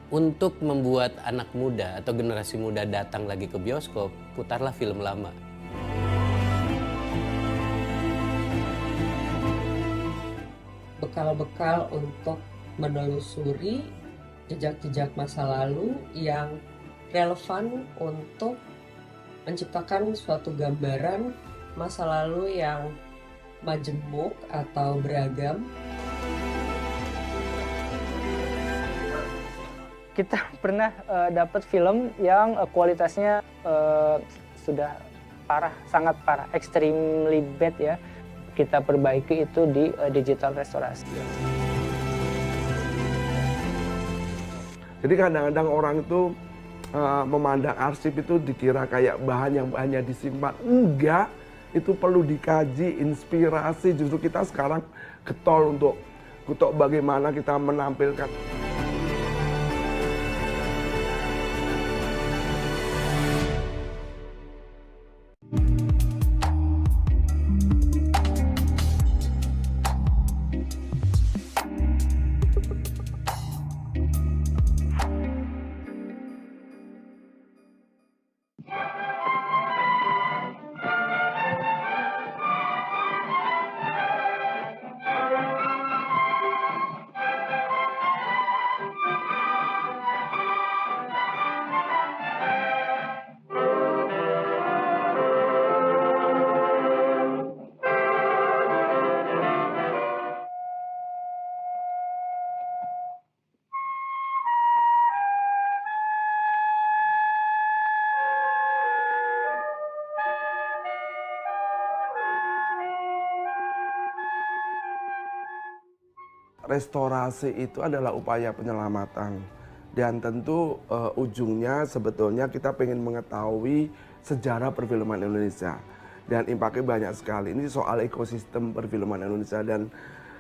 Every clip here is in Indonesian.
Untuk membuat anak muda atau generasi muda datang lagi ke bioskop, putarlah film lama. Bekal-bekal untuk menelusuri jejak-jejak masa lalu yang relevan untuk menciptakan suatu gambaran masa lalu yang majemuk atau beragam. Kita pernah dapat film yang kualitasnya sudah parah, sangat parah, extremely bad ya. Kita perbaiki itu di digital restorasi. Jadi kadang-kadang orang itu memandang arsip itu dikira kayak bahan yang hanya disimpan. Enggak, itu perlu dikaji, inspirasi. Justru kita sekarang getol untuk bagaimana kita menampilkan. Restorasi itu adalah upaya penyelamatan dan tentu ujungnya sebetulnya kita ingin mengetahui sejarah perfilman Indonesia dan impaknya banyak sekali. Ini soal ekosistem perfilman Indonesia dan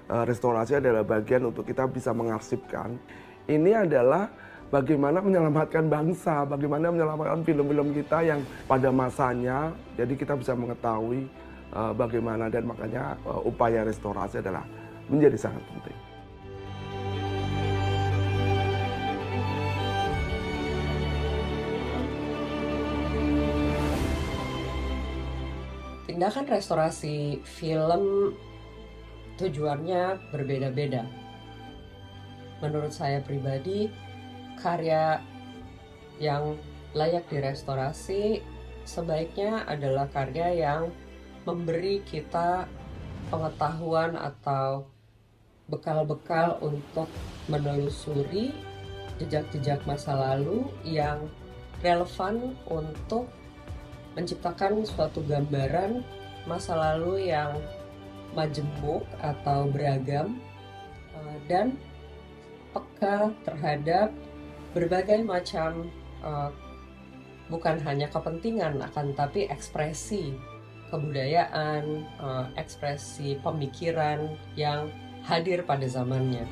restorasi adalah bagian untuk kita bisa mengarsipkan. Ini adalah bagaimana menyelamatkan bangsa, bagaimana menyelamatkan film-film kita yang pada masanya, jadi kita bisa mengetahui bagaimana dan makanya upaya restorasi adalah menjadi sangat penting. Tindakan restorasi film tujuannya berbeda-beda. Menurut saya pribadi, karya yang layak direstorasi sebaiknya adalah karya yang memberi kita pengetahuan atau bekal-bekal untuk menelusuri jejak-jejak masa lalu yang relevan untuk menciptakan suatu gambaran masa lalu yang majemuk atau beragam dan peka terhadap berbagai macam bukan hanya kepentingan akan tapi ekspresi kebudayaan, ekspresi pemikiran yang hadir pada zamannya.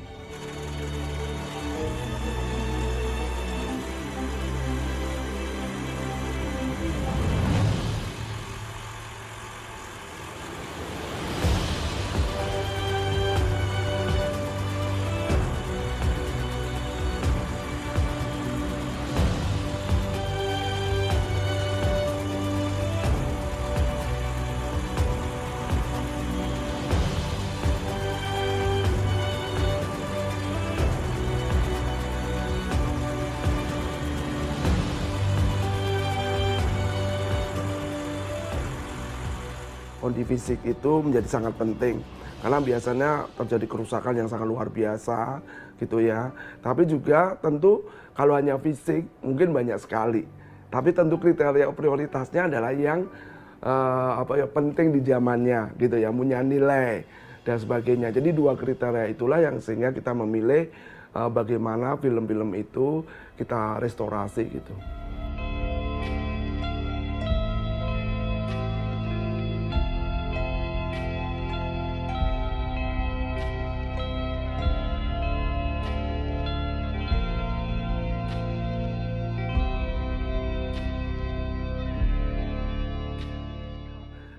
Kondisi fisik itu menjadi sangat penting karena biasanya terjadi kerusakan yang sangat luar biasa gitu ya. Tapi juga tentu kalau hanya fisik mungkin banyak sekali. Tapi tentu kriteria prioritasnya adalah yang penting di zamannya gitu ya, punya nilai dan sebagainya. Jadi dua kriteria itulah yang sehingga kita memilih bagaimana film-film itu kita restorasi gitu.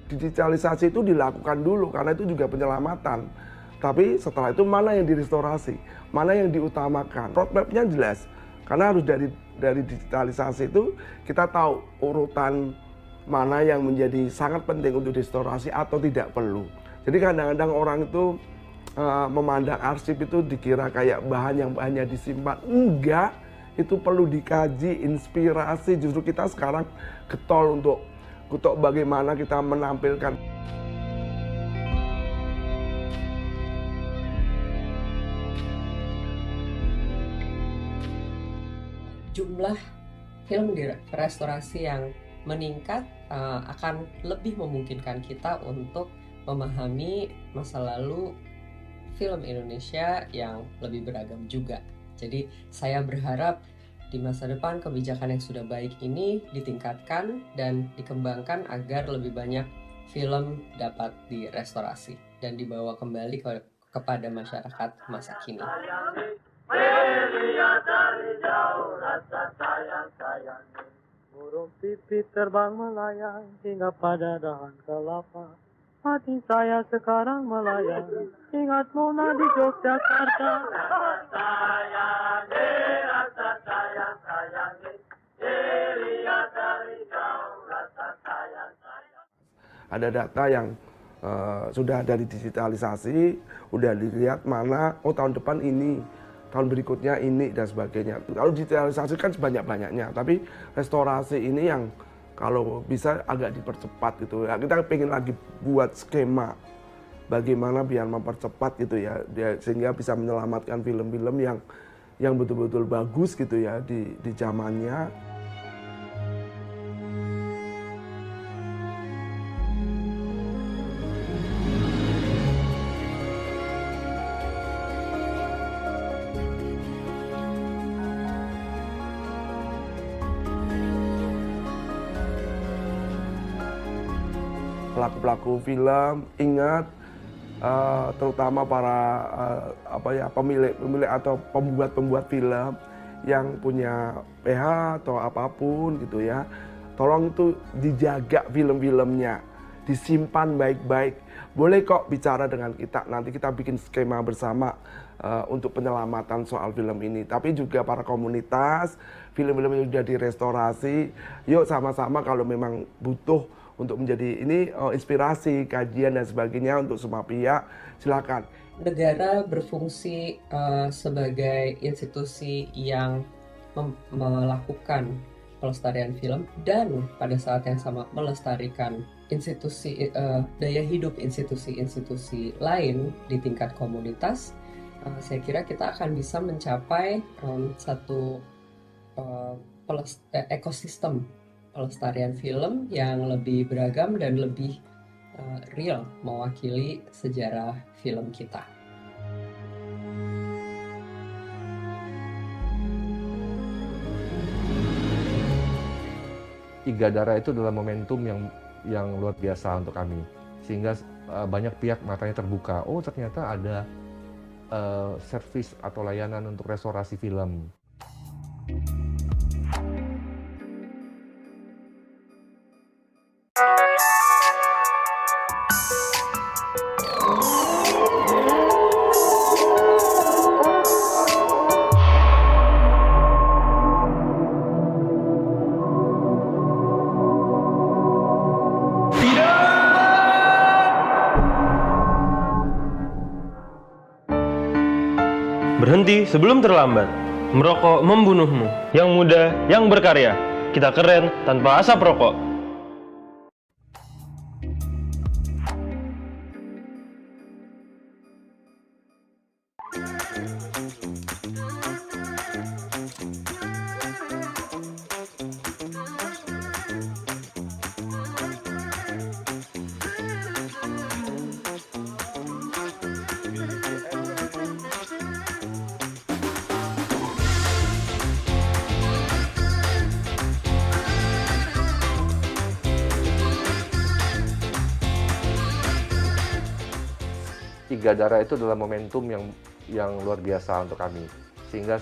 Digitalisasi itu dilakukan dulu karena itu juga penyelamatan. Tapi setelah itu mana yang direstorasi, mana yang diutamakan. Roadmap-nya jelas. Karena harus dari digitalisasi itu kita tahu urutan mana yang menjadi sangat penting untuk restorasi atau tidak perlu. Jadi kadang-kadang orang itu memandang arsip itu dikira kayak bahan yang hanya disimpan. Enggak, itu perlu dikaji, inspirasi. Justru kita sekarang getol untuk bagaimana kita menampilkan. Jumlah film di restorasi yang meningkat akan lebih memungkinkan kita untuk memahami masa lalu film Indonesia yang lebih beragam juga. Jadi saya berharap di masa depan kebijakan yang sudah baik ini ditingkatkan dan dikembangkan agar lebih banyak film dapat direstorasi dan dibawa kembali kepada masyarakat masa kini. Melihat dari jauh rasa sayang-sayang, burung pipit terbang melayang hingga pada dahan kelapa. Hati saya sekarang melayang, ingat Mona di Yogyakarta. Rasa sayang, lihat dari jauh rasa sayang. Ada data yang sudah dari digitalisasi, udah dilihat mana, oh tahun depan ini, tahun berikutnya ini, dan sebagainya. Kalau digitalisasi kan sebanyak-banyaknya, tapi restorasi ini yang kalau bisa agak dipercepat gitu ya. Kita pengen lagi buat skema bagaimana biar mempercepat gitu ya, sehingga bisa menyelamatkan film-film yang betul-betul bagus gitu ya di zamannya. Pelaku-pelaku film ingat, terutama para pemilik atau pembuat film yang punya PH atau apapun gitu ya, tolong itu dijaga film-filmnya, disimpan baik-baik. Boleh kok bicara dengan kita, nanti kita bikin skema bersama untuk penyelamatan soal film ini. Tapi juga para komunitas, film-film yang sudah direstorasi, yuk sama-sama kalau memang butuh untuk menjadi ini inspirasi, kajian dan sebagainya untuk semua pihak, silakan. Negara berfungsi sebagai institusi yang melakukan pelestarian film dan pada saat yang sama melestarikan institusi daya hidup institusi-institusi lain di tingkat komunitas. Saya kira kita akan bisa mencapai satu ekosistem pelestarian film yang lebih beragam dan lebih real mewakili sejarah film kita. Tiga Darah itu adalah momentum yang luar biasa untuk kami, sehingga banyak pihak matanya terbuka. Oh, ternyata ada servis atau layanan untuk restorasi film. Berhenti sebelum terlambat. Merokok membunuhmu. Yang muda, yang berkarya. Kita keren tanpa asap rokok. Tiga Darah itu adalah momentum yang luar biasa untuk kami, sehingga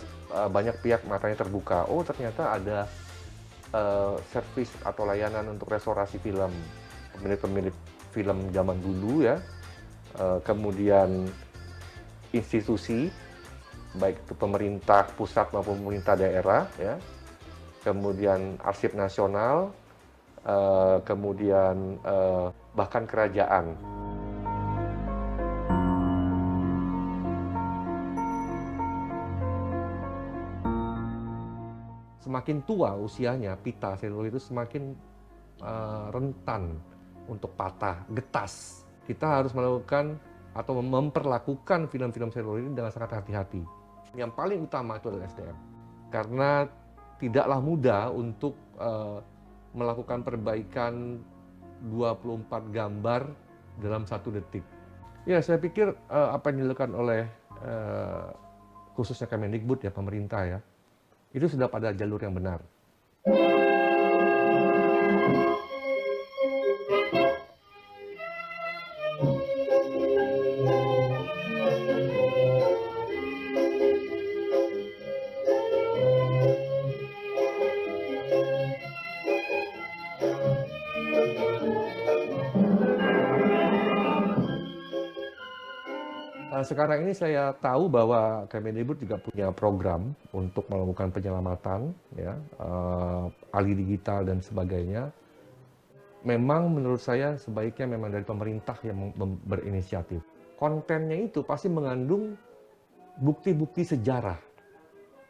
banyak pihak matanya terbuka. Oh, ternyata ada servis atau layanan untuk restorasi film, pemilik film zaman dulu ya, kemudian institusi baik itu pemerintah pusat maupun pemerintah daerah, ya. Kemudian arsip nasional, kemudian bahkan kerajaan. Semakin tua usianya, pita seluloid itu semakin rentan untuk patah, getas. Kita harus melakukan atau memperlakukan film-film seluloid ini dengan sangat hati-hati. Yang paling utama itu adalah SDM. Karena tidaklah mudah untuk melakukan perbaikan 24 gambar dalam 1 detik. Ya, saya pikir apa yang dilakukan oleh khususnya Kemendikbud ya, pemerintah ya, itu sudah pada jalur yang benar. Sekarang ini saya tahu bahwa Kemendikbud juga punya program untuk melakukan penyelamatan, ya, ahli digital dan sebagainya. Memang menurut saya sebaiknya memang dari pemerintah yang berinisiatif. Kontennya itu pasti mengandung bukti-bukti sejarah,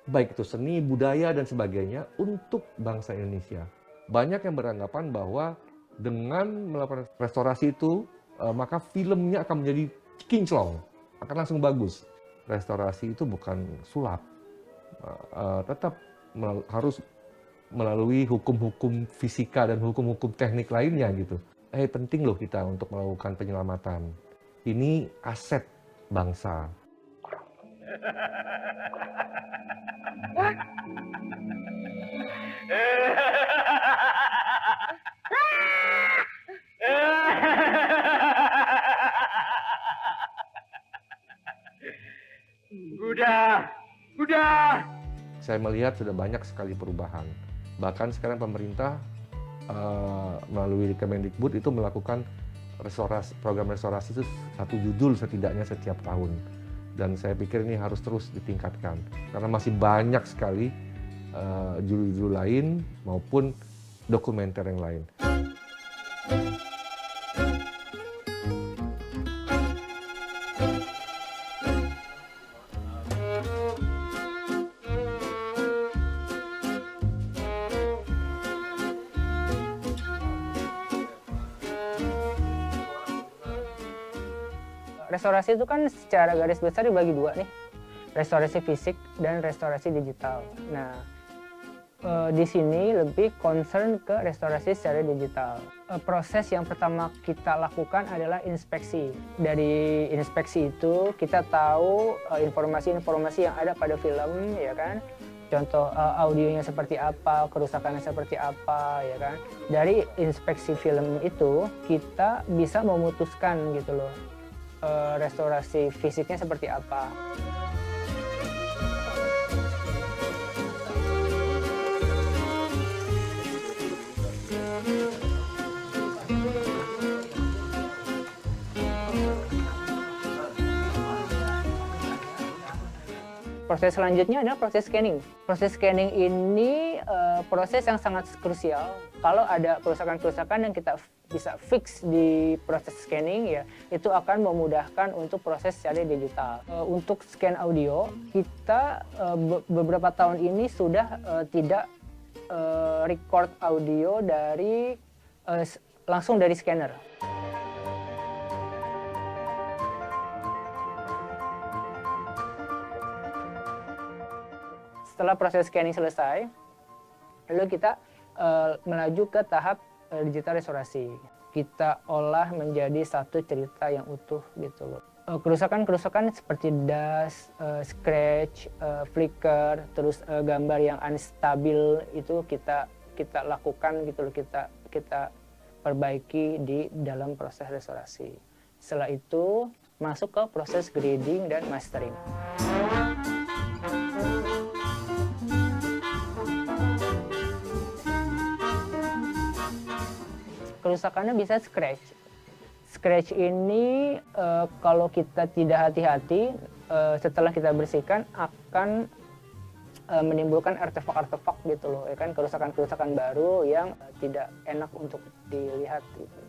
baik itu seni, budaya dan sebagainya untuk bangsa Indonesia. Banyak yang beranggapan bahwa dengan melakukan restorasi itu, maka filmnya akan menjadi kinclong, akan langsung bagus. Restorasi itu bukan sulap, tetap harus melalui hukum-hukum fisika dan hukum-hukum teknik lainnya gitu. Penting loh kita untuk melakukan penyelamatan. Ini aset bangsa. Udah. Saya melihat sudah banyak sekali perubahan. Bahkan sekarang pemerintah melalui Kemendikbud itu melakukan program restorasi itu 1 judul setidaknya setiap tahun. Dan saya pikir ini harus terus ditingkatkan. Karena masih banyak sekali judul-judul lain maupun dokumenter yang lain. Restorasi itu kan secara garis besar dibagi 2 nih, restorasi fisik dan restorasi digital. Nah, di sini lebih concern ke restorasi secara digital. Proses yang pertama kita lakukan adalah inspeksi. Dari inspeksi itu kita tahu informasi-informasi yang ada pada film, ya kan? Contoh audionya seperti apa, kerusakannya seperti apa, ya kan? Dari inspeksi film itu kita bisa memutuskan gitu loh. Restorasi fisiknya seperti apa. Proses selanjutnya adalah proses scanning. Proses scanning ini proses yang sangat krusial. Kalau ada kerusakan-kerusakan yang kita bisa fix di proses scanning, ya itu akan memudahkan untuk proses secara digital. Untuk scan audio, kita beberapa tahun ini sudah tidak record audio dari langsung dari scanner. Setelah proses scanning selesai, lalu kita melaju ke tahap digital restorasi. Kita olah menjadi satu cerita yang utuh gitu loh. Kerusakan-kerusakan seperti dust, scratch, flicker, terus gambar yang unstabil itu kita lakukan gitu loh, kita perbaiki di dalam proses restorasi. Setelah itu masuk ke proses grading dan mastering. Kerusakannya bisa scratch scratch ini kalau kita tidak hati-hati setelah kita bersihkan akan menimbulkan artefak-artefak gitu loh, ya kan, kerusakan-kerusakan baru yang tidak enak untuk dilihat gitu.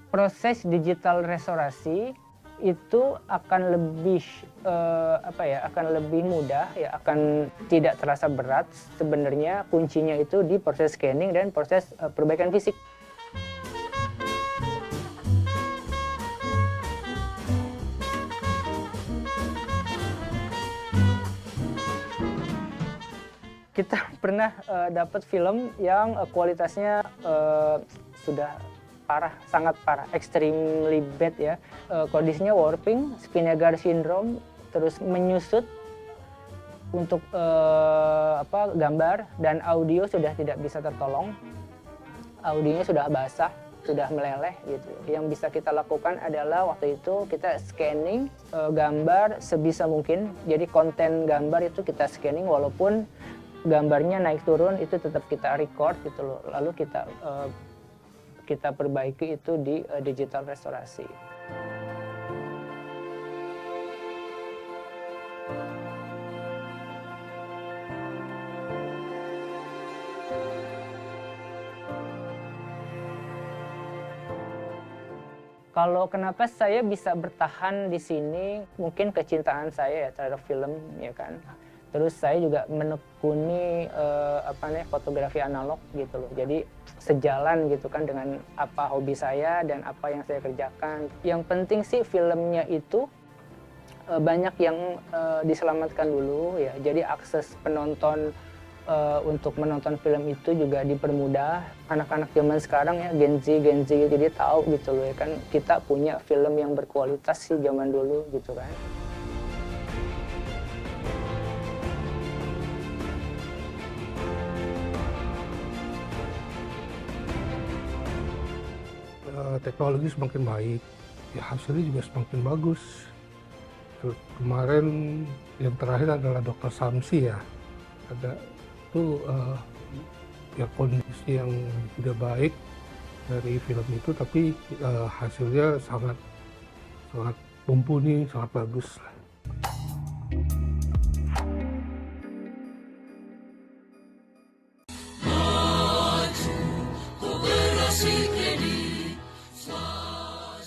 Proses digital restorasi itu akan lebih akan lebih mudah ya, akan tidak terasa berat. Sebenarnya kuncinya itu di proses scanning dan proses perbaikan fisik. Kita pernah dapat film yang kualitasnya sudah parah, sangat parah, extremely bad ya. Kondisinya warping, Spinnaker syndrome, terus menyusut untuk gambar, dan audio sudah tidak bisa tertolong. Audionya sudah basah, sudah meleleh gitu. Yang bisa kita lakukan adalah waktu itu kita scanning gambar sebisa mungkin. Jadi konten gambar itu kita scanning, walaupun gambarnya naik turun itu tetap kita record gitu loh. Lalu kita perbaiki itu di digital restorasi. Kalau kenapa saya bisa bertahan di sini, mungkin kecintaan saya ya terhadap film, ya kan. Terus saya juga menekuni fotografi analog gitu loh. Jadi sejalan gitu kan dengan apa hobi saya dan apa yang saya kerjakan. Yang penting sih filmnya itu banyak yang diselamatkan dulu ya. Jadi akses penonton untuk menonton film itu juga dipermudah. Anak-anak zaman sekarang ya, Gen Z jadi tahu gitu loh ya kan, kita punya film yang berkualitas sih zaman dulu gitu kan. Teknologi semakin baik, ya hasilnya juga semakin bagus. Kemarin yang terakhir adalah Dr. Samsi ya, ada itu ya kondisi yang tidak baik dari film itu, tapi hasilnya sangat mumpuni, sangat bagus.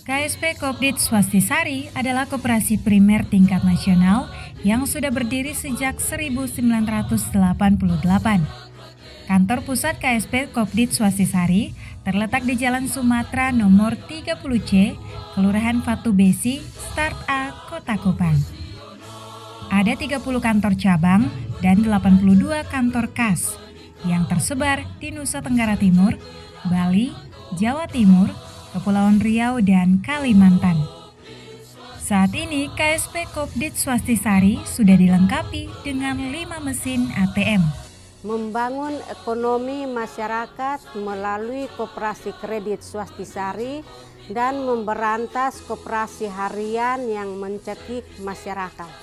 KSP Kopdit Swastisari adalah koperasi primer tingkat nasional yang sudah berdiri sejak 1988. Kantor pusat KSP Kopdit Swastisari terletak di Jalan Sumatera nomor 30C, Kelurahan Fatu Besi, Start A, Kota Kupang. Ada 30 kantor cabang dan 82 kantor kas yang tersebar di Nusa Tenggara Timur, Bali, Jawa Timur, Kepulauan Riau, dan Kalimantan. Saat ini KSP Kopdit Swastisari sudah dilengkapi dengan 5 mesin ATM. Membangun ekonomi masyarakat melalui koperasi kredit Swastisari dan memberantas koperasi harian yang mencekik masyarakat.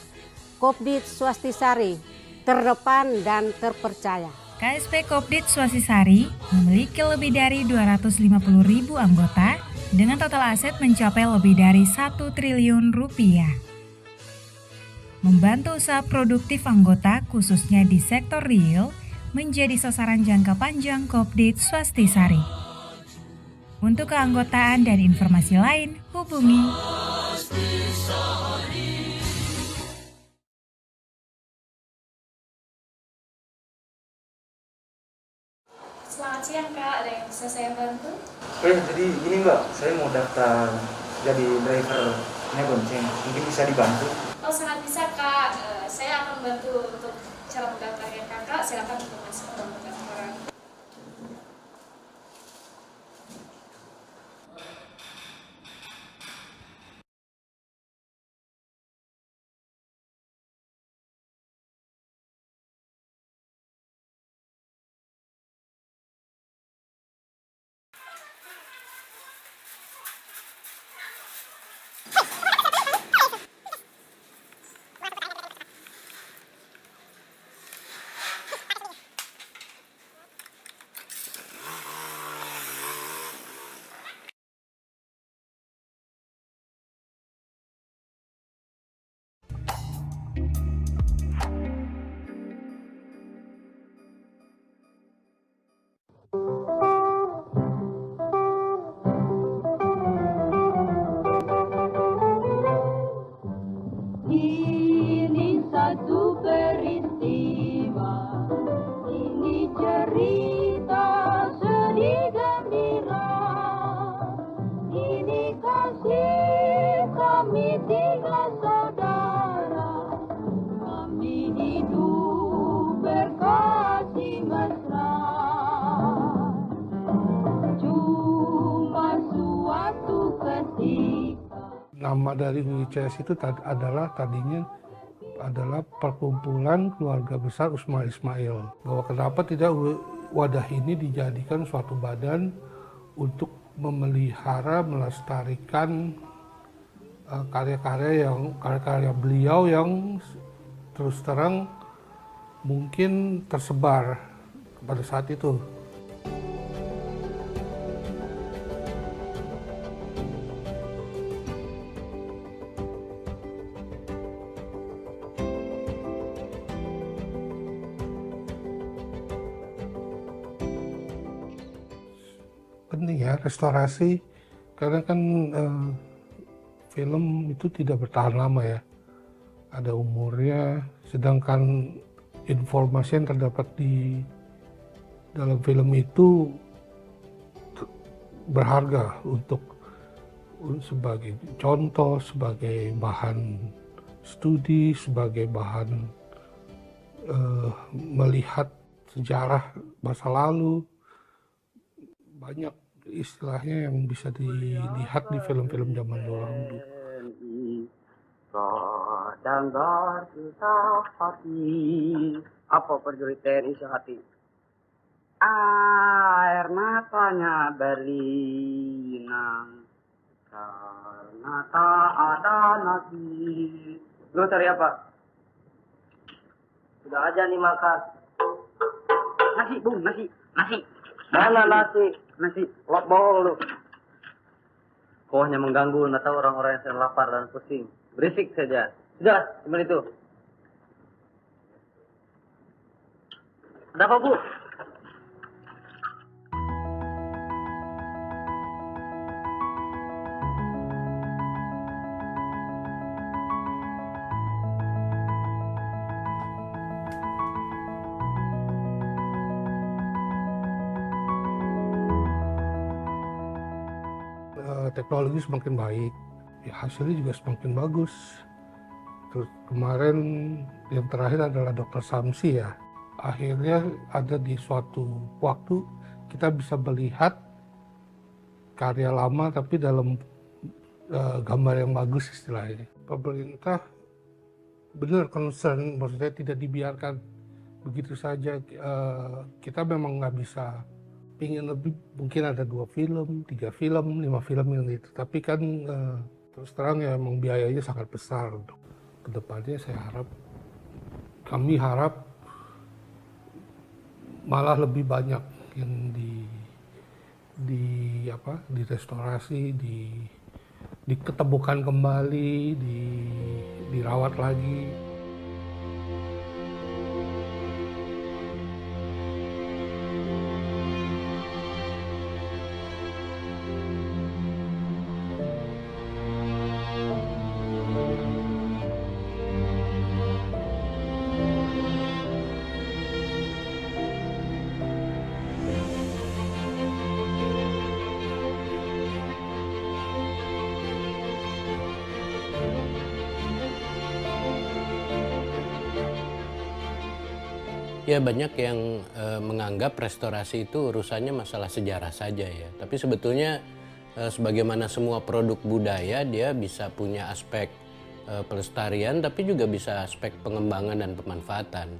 Kopdit Swastisari, terdepan dan terpercaya. KSP Kopdit Swastisari memiliki lebih dari 250.000 anggota dengan total aset mencapai lebih dari 1 triliun rupiah. Membantu usaha produktif anggota khususnya di sektor real menjadi sasaran jangka panjang Kopdit Swastisari. Untuk keanggotaan dan informasi lain hubungi Selamat siang Kak, ada yang bisa saya bantu? Oh ya, jadi gini Mbak, saya mau daftar jadi drivernya Bonceng, mungkin bisa dibantu? Oh sangat bisa Kak, saya akan bantu untuk cara mendaftarnya Kakak, silakan untuk masuk ke ruang pendaftaran. Ini satu peristiwa, ini cerita sedih gembira, ini kasih kami tiga saudara, kami hidup berkasih mesra. Cuma suatu ketika. Nama dari UICS itu tadinya adalah perkumpulan keluarga besar Usman Ismail. Bahwa kenapa tidak wadah ini dijadikan suatu badan untuk memelihara, melestarikan karya-karya beliau yang terus terang mungkin tersebar pada saat itu. Penting ya restorasi, karena kan film itu tidak bertahan lama ya, ada umurnya, sedangkan informasi yang terdapat di dalam film itu berharga untuk sebagai contoh, sebagai bahan studi, sebagai bahan melihat sejarah masa lalu. Banyak istilahnya yang bisa dilihat di film-film zaman dulu. Kadang kita hati, apa prajurit TNI sehati? Air matanya berlinang karena tak ada nasi. Lu cari apa? Sudah aja nih makan. Nasi, Bung, nasi. Mana nasi? Nasi, lobol lu. Kau hanya mengganggu, nggak tahu orang-orang yang sedang lapar dan pusing. Berisik saja. Sudah, cuma itu. Ada apa, Bu? Teknologi semakin baik, ya hasilnya juga semakin bagus. Terus kemarin yang terakhir adalah Dr. Samsi ya. Akhirnya ada di suatu waktu kita bisa melihat karya lama tapi dalam gambar yang bagus istilahnya. Pemerintah benar concern, maksudnya tidak dibiarkan begitu saja. Kita memang nggak bisa pingin lebih, mungkin ada 2 film, 3 film, 5 film yang itu. Tapi kan terus terang ya emang biayanya sangat besar untuk kedepannya. Kami harap malah lebih banyak yang direstorasi, diketemukan kembali, dirawat lagi. Ya banyak yang menganggap restorasi itu urusannya masalah sejarah saja ya. Tapi sebetulnya sebagaimana semua produk budaya dia bisa punya aspek pelestarian tapi juga bisa aspek pengembangan dan pemanfaatan.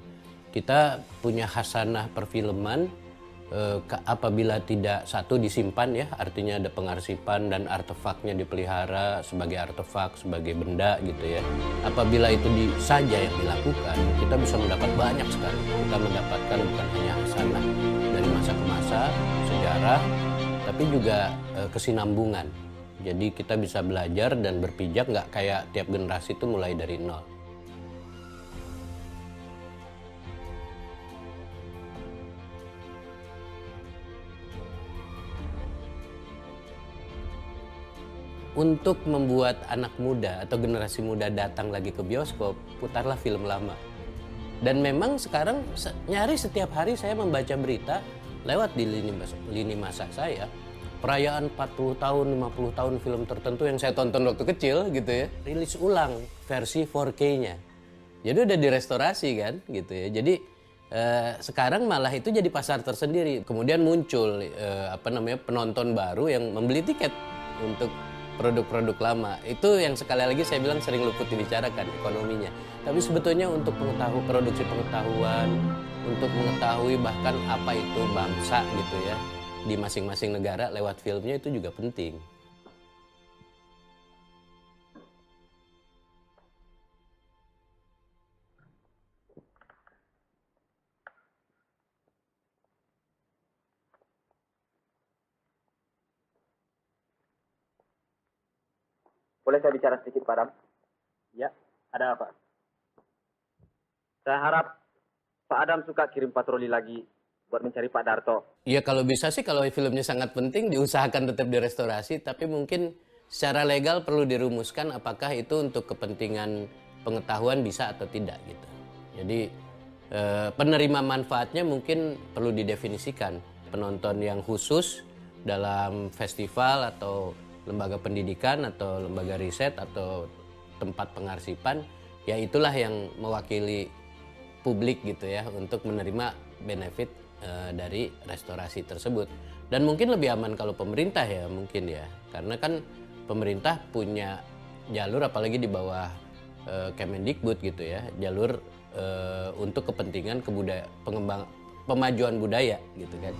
Kita punya khasanah perfilman apabila tidak satu disimpan ya, artinya ada pengarsipan dan artefaknya dipelihara sebagai artefak, sebagai benda gitu ya. Apabila itu saja yang dilakukan, kita bisa mendapat banyak sekali. Kita mendapatkan bukan hanya khasanah dari masa ke masa, sejarah, tapi juga kesinambungan. Jadi kita bisa belajar dan berpijak, nggak kayak tiap generasi itu mulai dari nol. Untuk membuat anak muda atau generasi muda datang lagi ke bioskop, putarlah film lama. Dan memang sekarang nyaris setiap hari saya membaca berita lewat di lini masa saya. Perayaan 40 tahun, 50 tahun film tertentu yang saya tonton waktu kecil gitu ya. Rilis ulang versi 4K-nya. Jadi udah direstorasi kan gitu ya. Jadi sekarang malah itu jadi pasar tersendiri. Kemudian muncul penonton baru yang membeli tiket untuk produk-produk lama. Itu yang sekali lagi saya bilang sering luput dibicarakan ekonominya. Tapi sebetulnya untuk produksi pengetahuan, untuk mengetahui bahkan apa itu bangsa gitu ya di masing-masing negara lewat filmnya itu juga penting. Boleh saya bicara sedikit, Pak Adam? Ya, ada apa? Saya harap Pak Adam suka kirim patroli lagi buat mencari Pak Darto. Ya kalau bisa sih, kalau filmnya sangat penting diusahakan tetap direstorasi, tapi mungkin secara legal perlu dirumuskan apakah itu untuk kepentingan pengetahuan bisa atau tidak gitu. Jadi penerima manfaatnya mungkin perlu didefinisikan. Penonton yang khusus dalam festival atau lembaga pendidikan atau lembaga riset atau tempat pengarsipan, ya itulah yang mewakili publik gitu ya untuk menerima benefit dari restorasi tersebut. Dan mungkin lebih aman kalau pemerintah ya mungkin ya, karena kan pemerintah punya jalur apalagi di bawah Kemendikbud gitu ya, jalur untuk kepentingan pemajuan budaya gitu kan.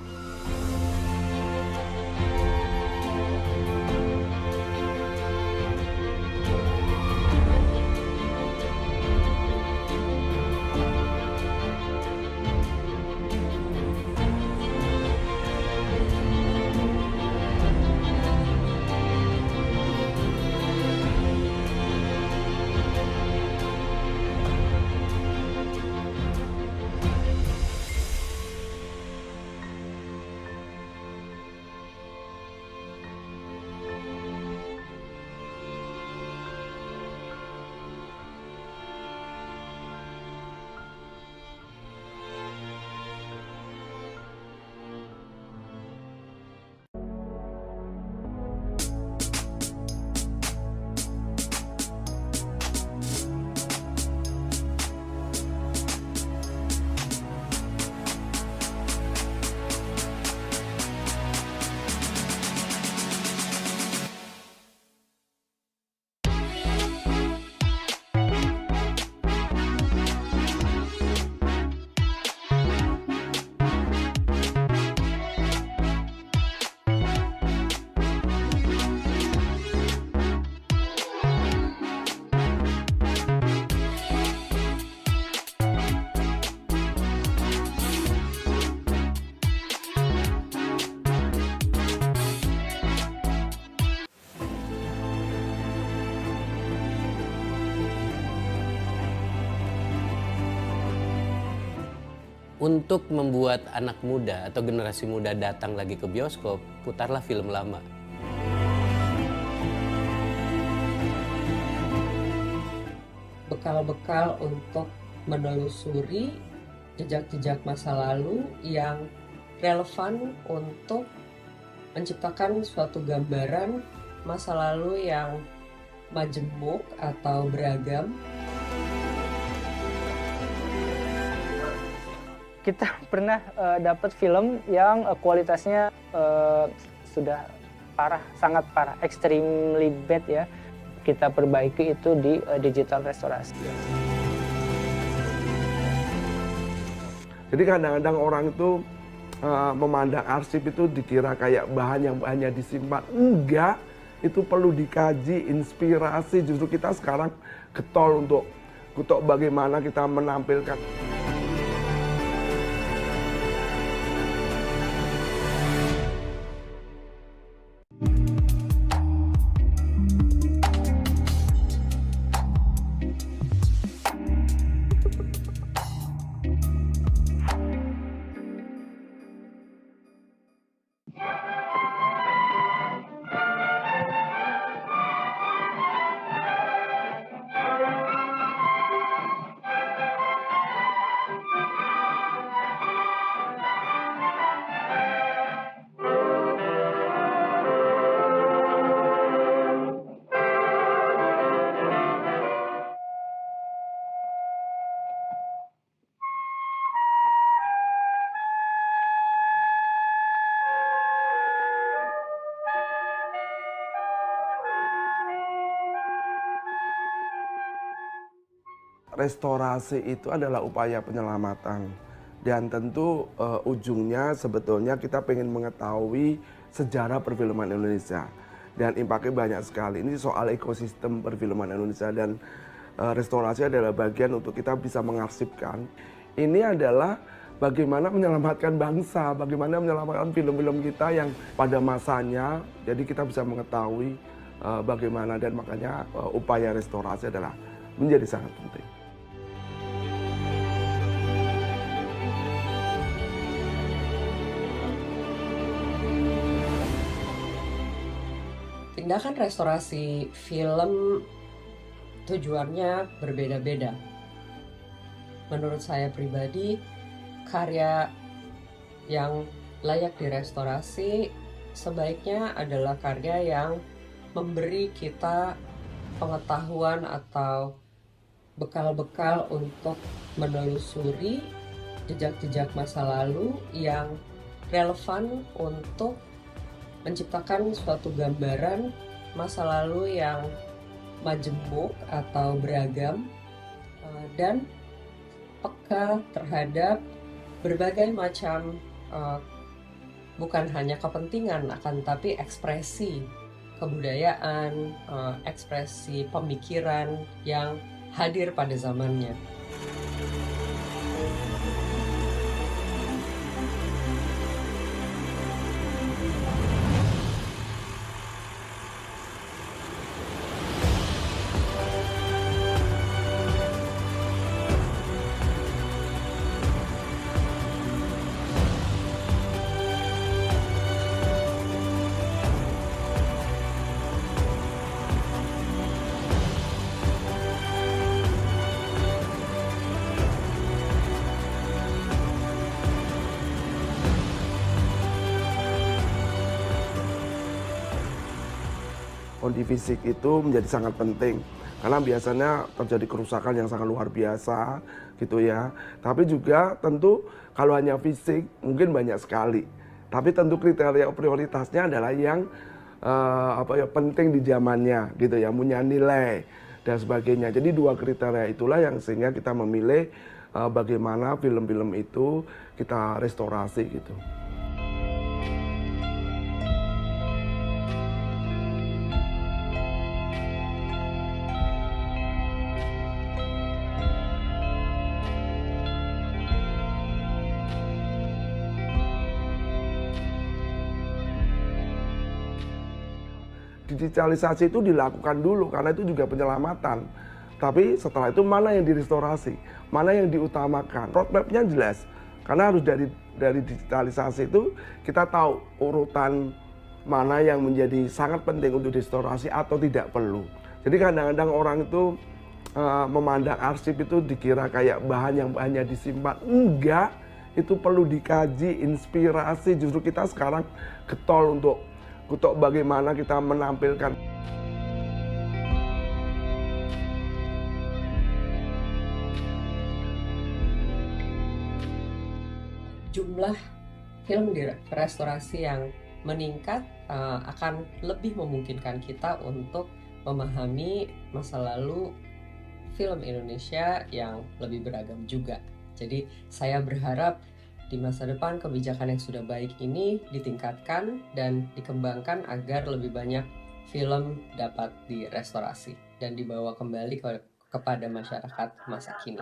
Untuk membuat anak muda atau generasi muda datang lagi ke bioskop, putarlah film lama. Bekal-bekal untuk menelusuri jejak-jejak masa lalu yang relevan untuk menciptakan suatu gambaran masa lalu yang majemuk atau beragam. Kita pernah dapat film yang kualitasnya sudah parah, sangat parah, extremely bad ya. Kita perbaiki itu di digital restorasi. Jadi kadang-kadang orang itu memandang arsip itu dikira kayak bahan yang hanya disimpan. Enggak, itu perlu dikaji, inspirasi. Justru kita sekarang getol untuk bagaimana kita menampilkan. restorasi itu adalah upaya penyelamatan dan tentu ujungnya sebetulnya kita pengen mengetahui sejarah perfilman Indonesia dan impaknya banyak sekali. Ini soal ekosistem perfilman Indonesia dan restorasi adalah bagian untuk kita bisa mengarsipkan. Ini adalah bagaimana menyelamatkan bangsa, bagaimana menyelamatkan film-film kita yang pada masanya, jadi kita bisa mengetahui bagaimana dan makanya upaya restorasi adalah menjadi sangat penting. Tindakan restorasi film tujuannya berbeda-beda. Menurut saya pribadi, karya yang layak direstorasi sebaiknya adalah karya yang memberi kita pengetahuan atau bekal-bekal untuk menelusuri jejak-jejak masa lalu yang relevan untuk menciptakan suatu gambaran masa lalu yang majemuk atau beragam dan peka terhadap berbagai macam bukan hanya kepentingan akan tapi ekspresi kebudayaan, ekspresi pemikiran yang hadir pada zamannya. Kondisi fisik itu menjadi sangat penting karena biasanya terjadi kerusakan yang sangat luar biasa gitu ya. Tapi juga tentu kalau hanya fisik mungkin banyak sekali. Tapi tentu kriteria prioritasnya adalah yang penting di zamannya gitu ya, punya nilai dan sebagainya. Jadi dua kriteria itulah yang sehingga kita memilih bagaimana film-film itu kita restorasi gitu. Digitalisasi itu dilakukan dulu karena itu juga penyelamatan. Tapi setelah itu mana yang direstorasi, mana yang diutamakan. Roadmap-nya jelas. Karena harus dari digitalisasi itu kita tahu urutan mana yang menjadi sangat penting untuk restorasi atau tidak perlu. Jadi kadang-kadang orang itu memandang arsip itu dikira kayak bahan yang hanya disimpan. Enggak, itu perlu dikaji, inspirasi. Justru kita sekarang getol untuk bagaimana kita menampilkan. Jumlah film restorasi yang meningkat akan lebih memungkinkan kita untuk memahami masa lalu film Indonesia yang lebih beragam juga. Jadi saya berharap di masa depan kebijakan yang sudah baik ini ditingkatkan dan dikembangkan agar lebih banyak film dapat direstorasi dan dibawa kembali kepada masyarakat masa kini.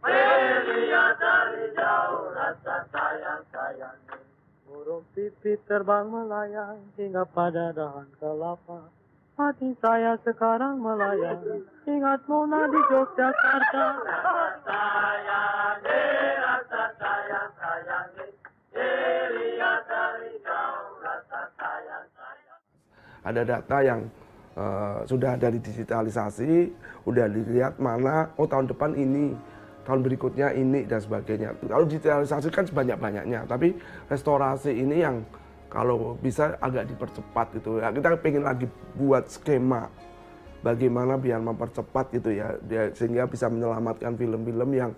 Melihat dari jauh rasa sayang-sayangi, burung pipit terbang melayang hingga pada dahan kelapa. Hati saya sekarang melayang, ingat Mona di Yogyakarta. Sayangi, rasa sayang-sayangi, melihat dari jauh rasa sayang-sayangi. Ada data yang sudah dari digitalisasi, udah dilihat mana, oh tahun depan ini, tahun berikutnya ini dan sebagainya. Kalau digitalisasi kan sebanyak-banyaknya, tapi restorasi ini yang kalau bisa agak dipercepat gitu ya. Kita pengen lagi buat skema bagaimana biar mempercepat gitu ya, sehingga bisa menyelamatkan film-film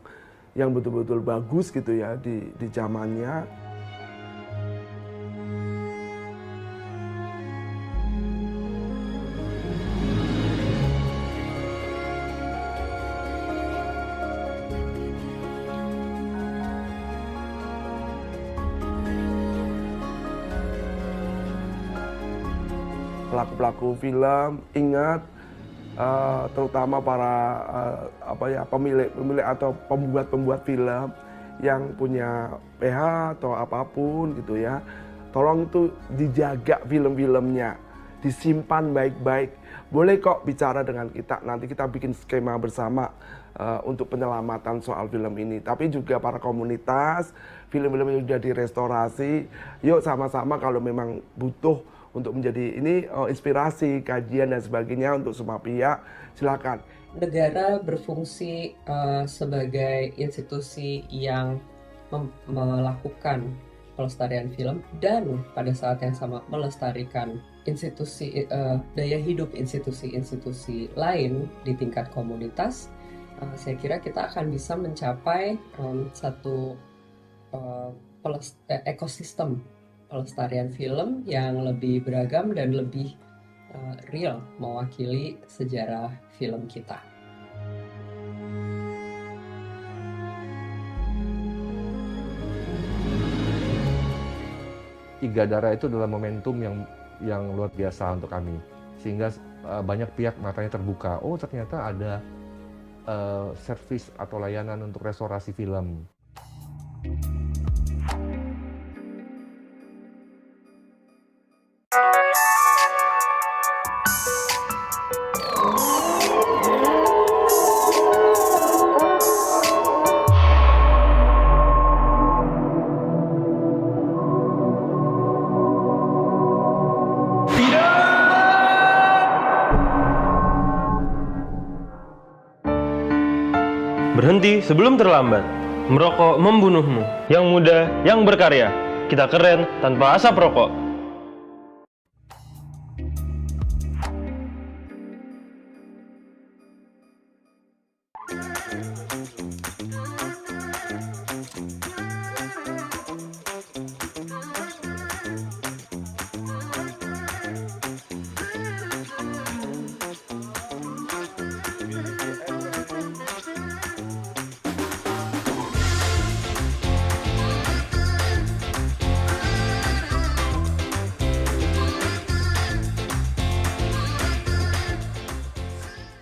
yang betul-betul bagus gitu ya di zamannya. pelaku-pelaku film ingat, terutama para pemilik atau pembuat film yang punya PH atau apapun gitu ya, tolong itu dijaga film-filmnya, disimpan baik-baik. Boleh kok bicara dengan kita, nanti kita bikin skema bersama untuk penyelamatan soal film ini. Tapi juga para komunitas, film-film yang sudah direstorasi, yuk sama-sama kalau memang butuh untuk menjadi ini inspirasi, kajian dan sebagainya untuk semua pihak, silakan. Negara berfungsi sebagai institusi yang melakukan pelestarian film dan pada saat yang sama melestarikan institusi daya hidup institusi-institusi lain di tingkat komunitas. Saya kira kita akan bisa mencapai satu ekosistem pelestarian film yang lebih beragam dan lebih real mewakili sejarah film kita. Tiga Darah itu adalah momentum yang luar biasa untuk kami, sehingga banyak pihak matanya terbuka. Oh, ternyata ada servis atau layanan untuk restorasi film. Berhenti sebelum terlambat. Merokok membunuhmu. Yang muda, yang berkarya. Kita keren tanpa asap rokok.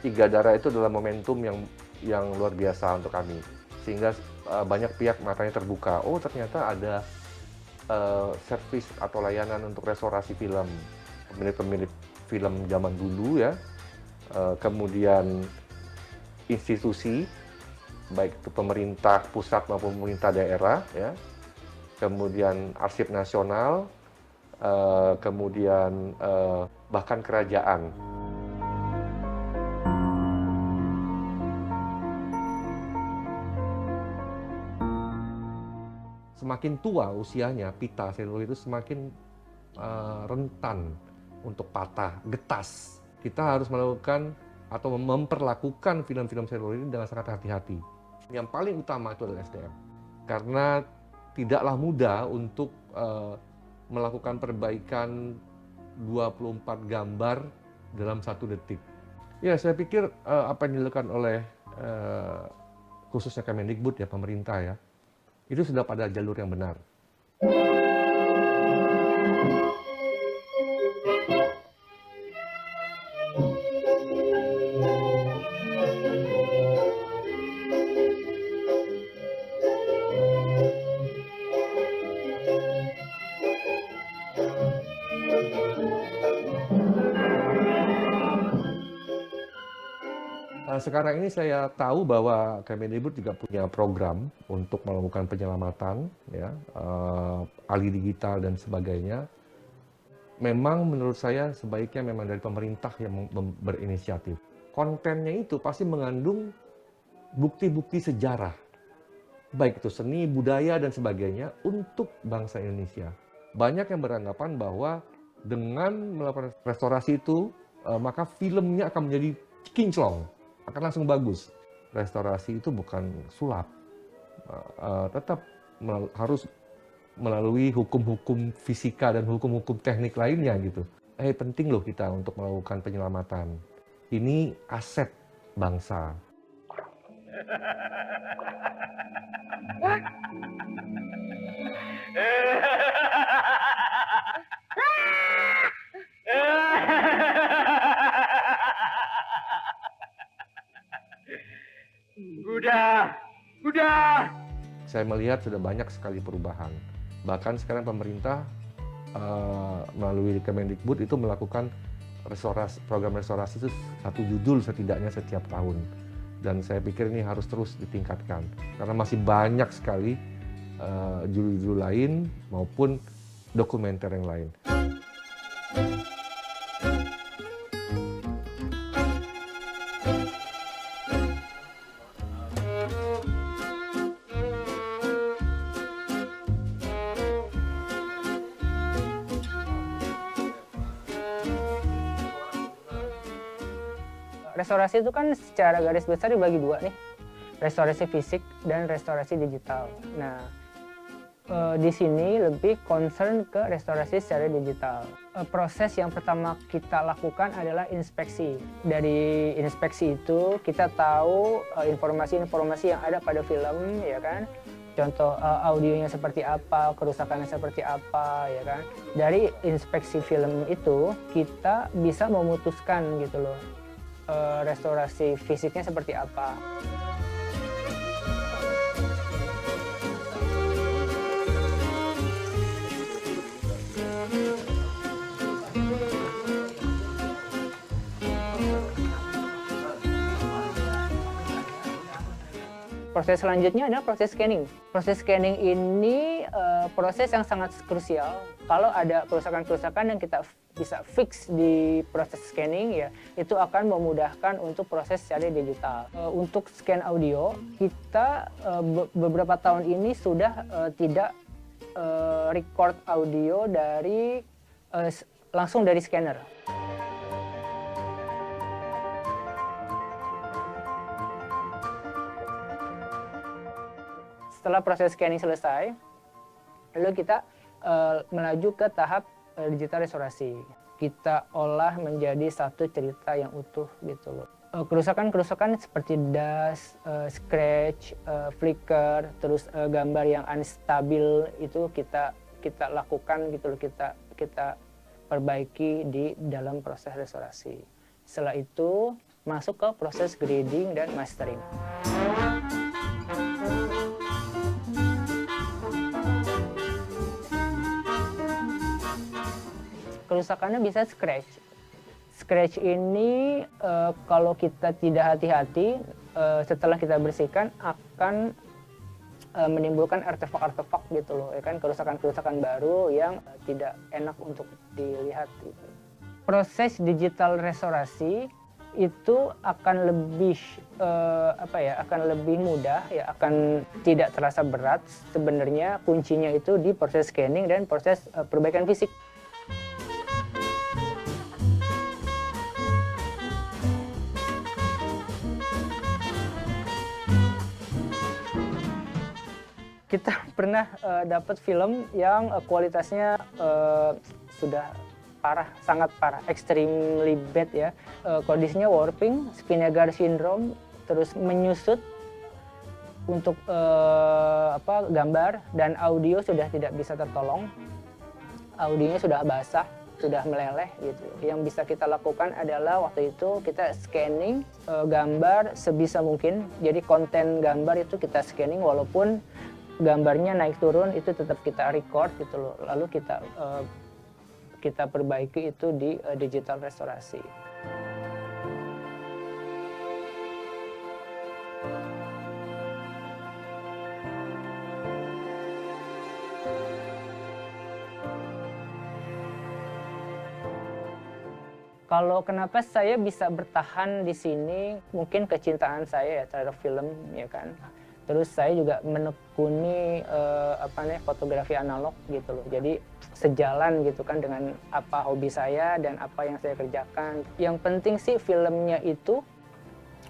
Tiga Darah itu adalah momentum yang luar biasa untuk kami, sehingga banyak pihak matanya terbuka. Oh, ternyata ada servis atau layanan untuk restorasi film, pemilik film zaman dulu ya, kemudian institusi baik itu pemerintah pusat maupun pemerintah daerah ya, kemudian arsip nasional, kemudian bahkan kerajaan. Semakin tua usianya, pita seluloid itu semakin rentan untuk patah, getas. Kita harus melakukan atau memperlakukan film-film seluloid ini dengan sangat hati-hati. Yang paling utama itu adalah SDM. Karena tidaklah mudah untuk melakukan perbaikan 24 gambar dalam 1 detik. Ya, saya pikir apa yang dilakukan oleh khususnya Kemendikbud ya, pemerintah ya, itu sudah pada jalur yang benar. Sekarang ini saya tahu bahwa Kemendikbud juga punya program untuk melakukan penyelamatan, ya, ahli digital dan sebagainya. Memang menurut saya sebaiknya memang dari pemerintah yang berinisiatif. Kontennya itu pasti mengandung bukti-bukti sejarah, baik itu seni, budaya dan sebagainya untuk bangsa Indonesia. Banyak yang beranggapan bahwa dengan melakukan restorasi itu maka filmnya akan menjadi kinclong, akan langsung bagus. Restorasi itu bukan sulap, tetap harus melalui hukum-hukum fisika dan hukum-hukum teknik lainnya gitu. Penting loh kita untuk melakukan penyelamatan. Ini aset bangsa. Udah. Saya melihat sudah banyak sekali perubahan. Bahkan sekarang pemerintah melalui Kemendikbud itu melakukan program restorasi itu 1 judul setidaknya setiap tahun. Dan saya pikir ini harus terus ditingkatkan. Karena masih banyak sekali judul-judul lain maupun dokumenter yang lain. Restorasi itu kan secara garis besar dibagi 2 nih, restorasi fisik dan restorasi digital. Nah, di sini lebih concern ke restorasi secara digital. Proses yang pertama kita lakukan adalah inspeksi. Dari inspeksi itu kita tahu informasi-informasi yang ada pada film, ya kan? Contoh audionya seperti apa, kerusakannya seperti apa, ya kan? Dari inspeksi film itu kita bisa memutuskan gitu loh. Restorasi fisiknya seperti apa. Proses selanjutnya adalah proses scanning. Proses scanning ini proses yang sangat krusial. Kalau ada kerusakan-kerusakan yang kita bisa fix di proses scanning, ya itu akan memudahkan untuk proses secara digital. Untuk scan audio, kita beberapa tahun ini sudah tidak record audio dari langsung dari scanner. Setelah proses scanning selesai, lalu kita melaju ke tahap digital restorasi. Kita olah menjadi satu cerita yang utuh gitu loh. Kerusakan-kerusakan seperti dust, scratch, flicker, terus gambar yang unstabil itu kita lakukan gitu loh, kita perbaiki di dalam proses restorasi. Setelah itu masuk ke proses grading dan mastering. Kerusakannya bisa scratch. Scratch ini kalau kita tidak hati-hati, setelah kita bersihkan akan menimbulkan artefak-artefak gitu loh, ya kan, kerusakan-kerusakan baru yang tidak enak untuk dilihat gitu. Proses digital restorasi itu akan lebih akan lebih mudah, ya, akan tidak terasa berat. Sebenarnya kuncinya itu di proses scanning dan proses perbaikan fisik. Kita pernah dapat film yang kualitasnya sudah parah, sangat parah, extremely bad ya. Kondisinya warping, Spinnaker syndrome, terus menyusut untuk gambar dan audio sudah tidak bisa tertolong. Audionya sudah basah, sudah meleleh gitu. Yang bisa kita lakukan adalah waktu itu kita scanning gambar sebisa mungkin. Jadi konten gambar itu kita scanning walaupun gambarnya naik turun itu tetap kita record gitu loh. Lalu kita perbaiki itu di digital restorasi. Kalau kenapa saya bisa bertahan di sini, mungkin kecintaan saya ya terhadap film, ya kan. Terus saya juga menekuni fotografi analog gitu loh. Jadi sejalan gitu kan dengan apa hobi saya dan apa yang saya kerjakan. Yang penting sih filmnya itu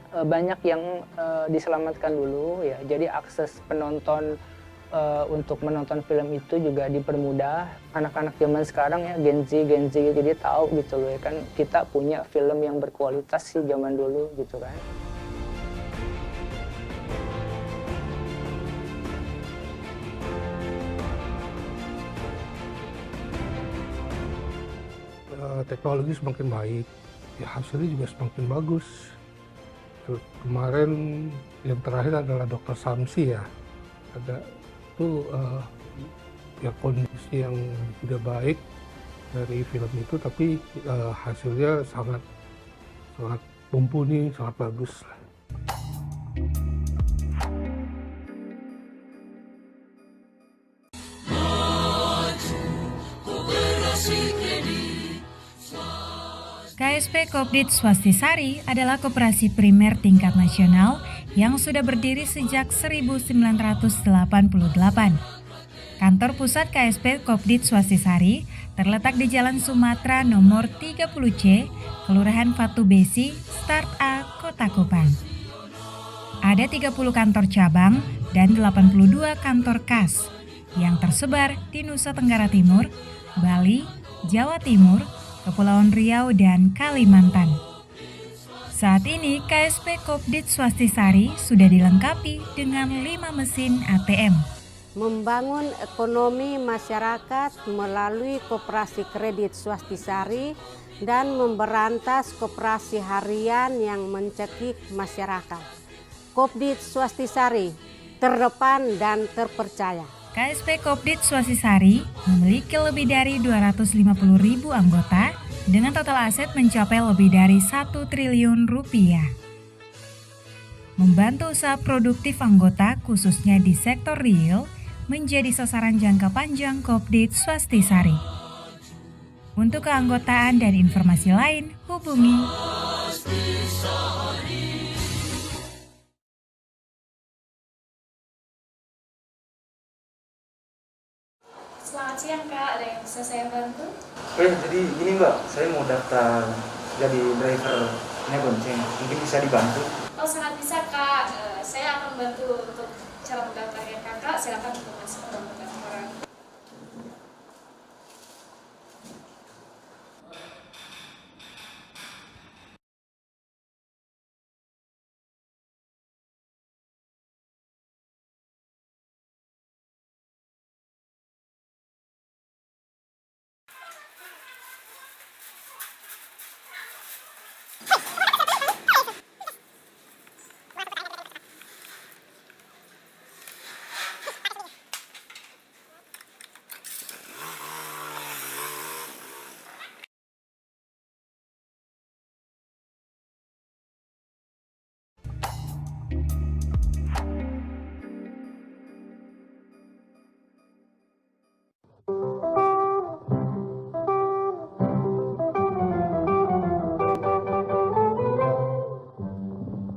banyak yang diselamatkan dulu ya. Jadi akses penonton untuk menonton film itu juga dipermudah. Anak-anak zaman sekarang ya Gen Z jadi tahu gitu loh ya kan, kita punya film yang berkualitas sih zaman dulu gitu kan. Teknologi semakin baik, ya hasilnya juga semakin bagus. Terus kemarin yang terakhir adalah Dokter Samsi ya. Ada itu ya kondisi yang tidak baik dari film itu, tapi hasilnya sangat mumpuni, sangat bagus. KSP Kopdit Swastisari adalah koperasi primer tingkat nasional yang sudah berdiri sejak 1988. Kantor pusat KSP Kopdit Swastisari terletak di Jalan Sumatera nomor 30C, Kelurahan Fatu Besi, Start A, Kota Kupang. Ada 30 kantor cabang dan 82 kantor kas yang tersebar di Nusa Tenggara Timur, Bali, Jawa Timur, Kepulauan Riau, dan Kalimantan. Saat ini KSP Kopdit Swastisari sudah dilengkapi dengan 5 mesin ATM. Membangun ekonomi masyarakat melalui koperasi kredit Swastisari dan memberantas koperasi harian yang mencekik masyarakat. Kopdit Swastisari, terdepan dan terpercaya. KSP Kopdit Swastisari memiliki lebih dari 250.000 anggota dengan total aset mencapai lebih dari 1 triliun rupiah. Membantu usaha produktif anggota khususnya di sektor real menjadi sasaran jangka panjang Kopdit Swastisari. Untuk keanggotaan dan informasi lain hubungi Selamat siang Kak, ada yang bisa saya bantu? Oh ya, jadi gini Mbak, saya mau daftar jadi driver bonceng. Mungkin bisa dibantu? Oh sangat bisa Kak, saya akan bantu untuk cara mendaftarkan Kakak, silakan untuk masuk ke ruang pendaftaran.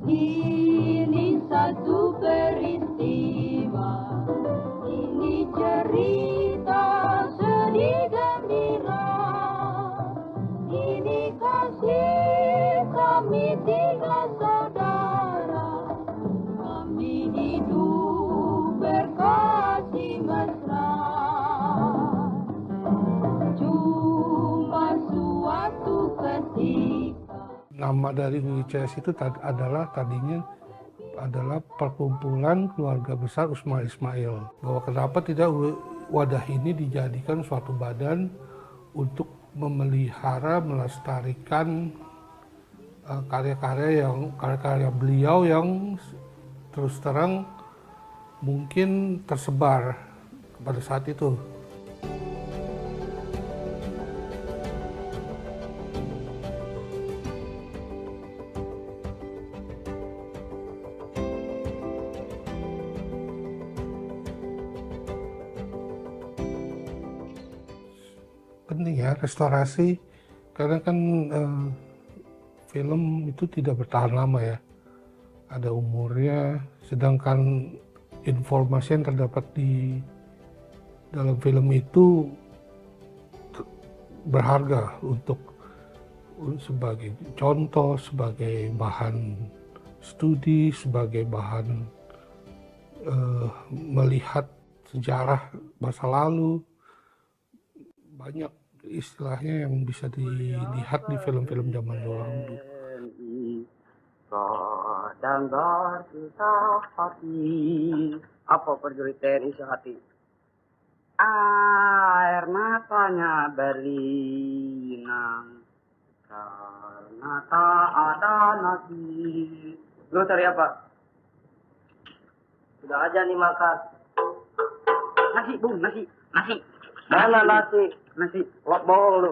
Ini satu peristiwa, ini cerita sedih gembira, ini kasih kami tiga saudara, kami hidup berkasih mesra. Cuma suatu ketika. Nama dari UICS itu adalah tadinya adalah perkumpulan keluarga besar Usman Ismail. Bahwa kenapa tidak wadah ini dijadikan suatu badan untuk memelihara, melestarikan karya-karya beliau yang terus terang mungkin tersebar pada saat itu. Penting ya restorasi, karena kan film itu tidak bertahan lama ya, ada umurnya, sedangkan informasi yang terdapat di dalam film itu berharga untuk sebagai contoh, sebagai bahan studi, sebagai bahan melihat sejarah masa lalu. Banyak istilahnya yang bisa dilihat di film-film zaman dulu. Dan bersusah hati. Apa prajurit TNI sehati? Air matanya berlinang karena tak ada nasi. Lu cari apa? Sudah aja nih makan. Nasi, Bung, nasi. Mana nasi? Nasi, lok bol lu.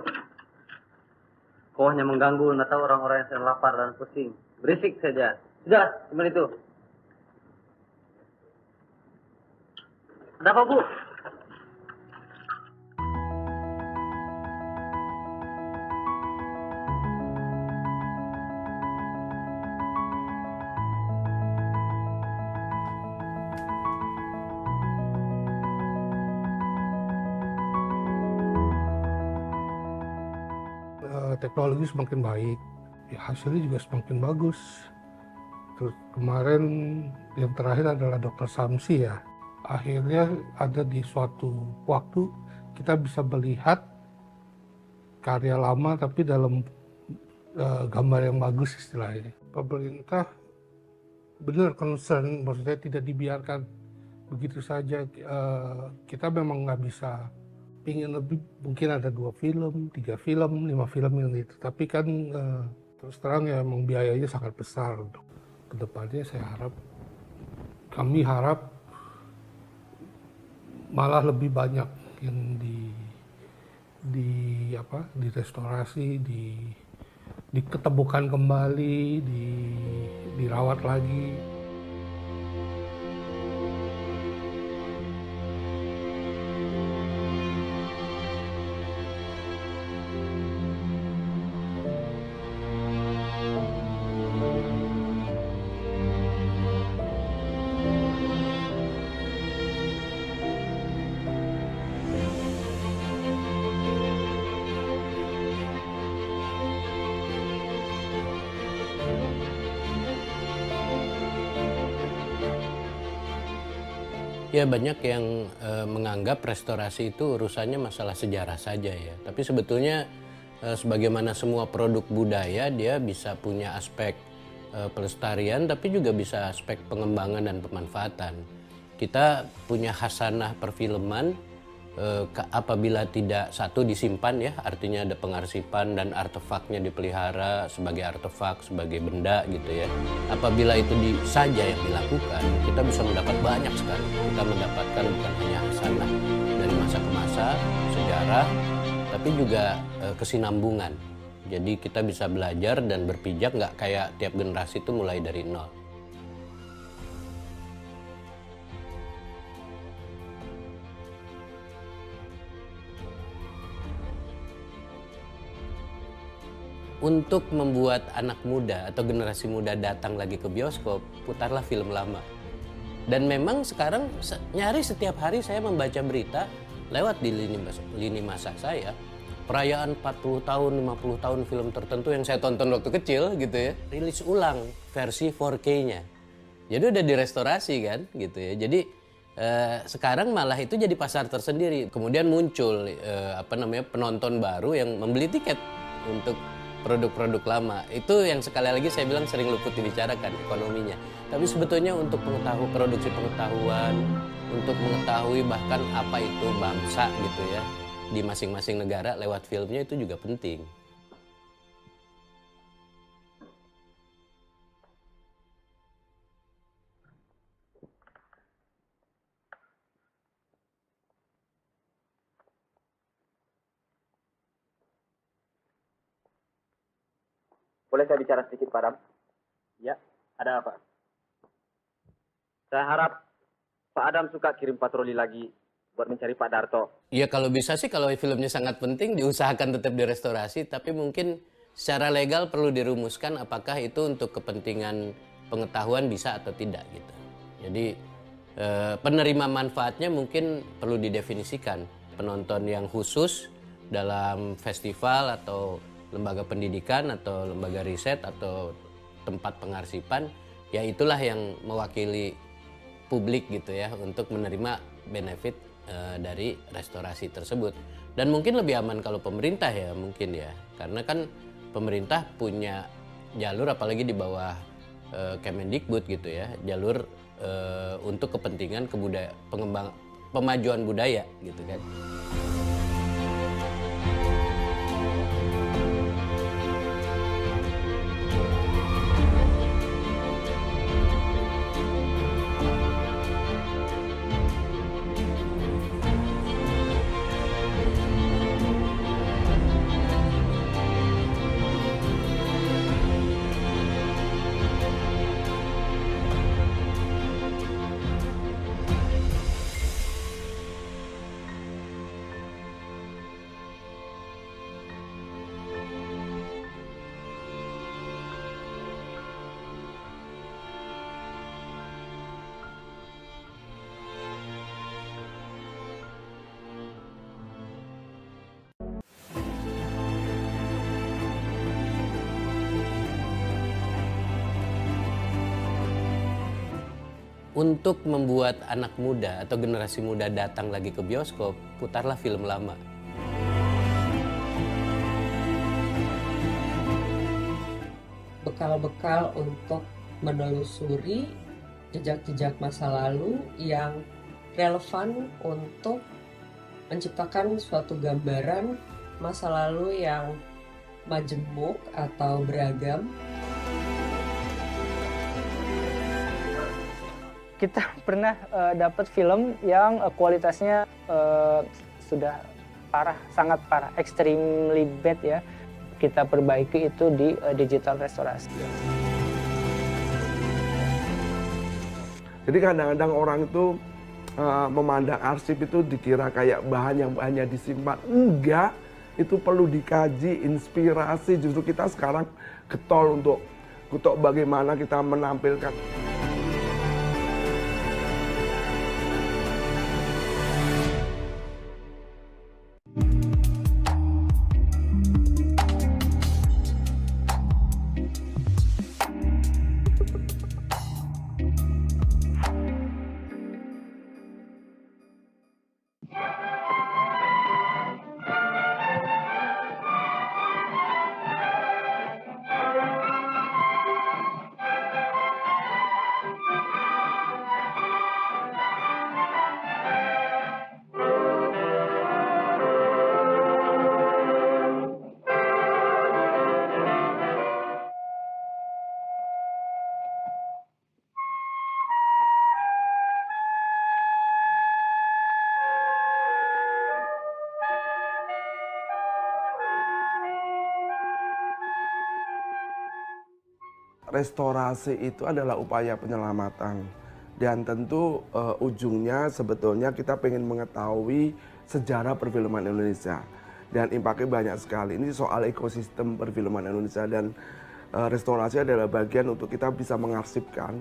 Kau hanya mengganggu, nggak tahu orang-orang yang sedang lapar dan pusing. Berisik saja. Sudah, cuma itu. Ada apa, Bu? Teknologi semakin baik, ya hasilnya juga semakin bagus. Terus kemarin yang terakhir adalah Dr. Samsi ya. Akhirnya ada di suatu waktu kita bisa melihat karya lama tapi dalam gambar yang bagus istilahnya. Pemerintah benar concern, maksudnya tidak dibiarkan begitu saja. Kita memang nggak bisa pingin lebih, mungkin ada 2 film, 3 film, 5 film yang itu. Tapi kan terus terang ya emang biayanya sangat besar untuk kedepannya. Kami harap malah lebih banyak yang direstorasi, diketemukan kembali, dirawat lagi. Ya banyak yang menganggap restorasi itu urusannya masalah sejarah saja ya. Tapi sebetulnya sebagaimana semua produk budaya dia bisa punya aspek pelestarian tapi juga bisa aspek pengembangan dan pemanfaatan. Kita punya khasanah perfilman apabila tidak satu disimpan ya, artinya ada pengarsipan dan artefaknya dipelihara sebagai artefak, sebagai benda gitu ya. Apabila itu saja yang dilakukan, kita bisa mendapat banyak sekali. Kita mendapatkan bukan hanya khasanah dari masa ke masa, sejarah, tapi juga kesinambungan. Jadi kita bisa belajar dan berpijak, nggak kayak tiap generasi itu mulai dari nol. Untuk membuat anak muda atau generasi muda datang lagi ke bioskop, putarlah film lama. Dan memang sekarang nyaris setiap hari saya membaca berita lewat di lini masa saya. Perayaan 40 tahun, 50 tahun film tertentu yang saya tonton waktu kecil gitu ya. Rilis ulang versi 4K-nya. Jadi udah direstorasi kan gitu ya. Jadi sekarang malah itu jadi pasar tersendiri. Kemudian muncul penonton baru yang membeli tiket untuk produk-produk lama. Itu yang sekali lagi saya bilang sering luput dibicarakan ekonominya. Tapi sebetulnya untuk produksi pengetahuan, untuk mengetahui bahkan apa itu bangsa gitu ya di masing-masing negara lewat filmnya itu juga penting. Boleh saya bicara sedikit, Pak Adam? Ya, ada apa? Saya harap Pak Adam suka kirim patroli lagi buat mencari Pak Darto. Ya kalau bisa sih, kalau filmnya sangat penting diusahakan tetap direstorasi, tapi mungkin secara legal perlu dirumuskan apakah itu untuk kepentingan pengetahuan bisa atau tidak gitu. Jadi penerima manfaatnya mungkin perlu didefinisikan. Penonton yang khusus dalam festival atau lembaga pendidikan atau lembaga riset atau tempat pengarsipan, ya itulah yang mewakili publik gitu ya untuk menerima benefit dari restorasi tersebut. Dan mungkin lebih aman kalau pemerintah ya mungkin ya, karena kan pemerintah punya jalur apalagi di bawah Kemendikbud gitu ya, jalur untuk kepentingan pemajuan budaya gitu kan. Untuk membuat anak muda atau generasi muda datang lagi ke bioskop, putarlah film lama. Bekal-bekal untuk menelusuri jejak-jejak masa lalu yang relevan untuk menciptakan suatu gambaran masa lalu yang majemuk atau beragam. Kita pernah dapat film yang kualitasnya sudah parah, sangat parah, extremely bad ya. Kita perbaiki itu di digital restorasi. Jadi kadang-kadang orang itu memandang arsip itu dikira kayak bahan yang hanya disimpan. Enggak, itu perlu dikaji, inspirasi. Justru kita sekarang getol untuk bagaimana kita menampilkan. Restorasi itu adalah upaya penyelamatan dan tentu ujungnya sebetulnya kita ingin mengetahui sejarah perfilman Indonesia dan impaknya banyak sekali. Ini soal ekosistem perfilman Indonesia dan restorasi adalah bagian untuk kita bisa mengarsipkan.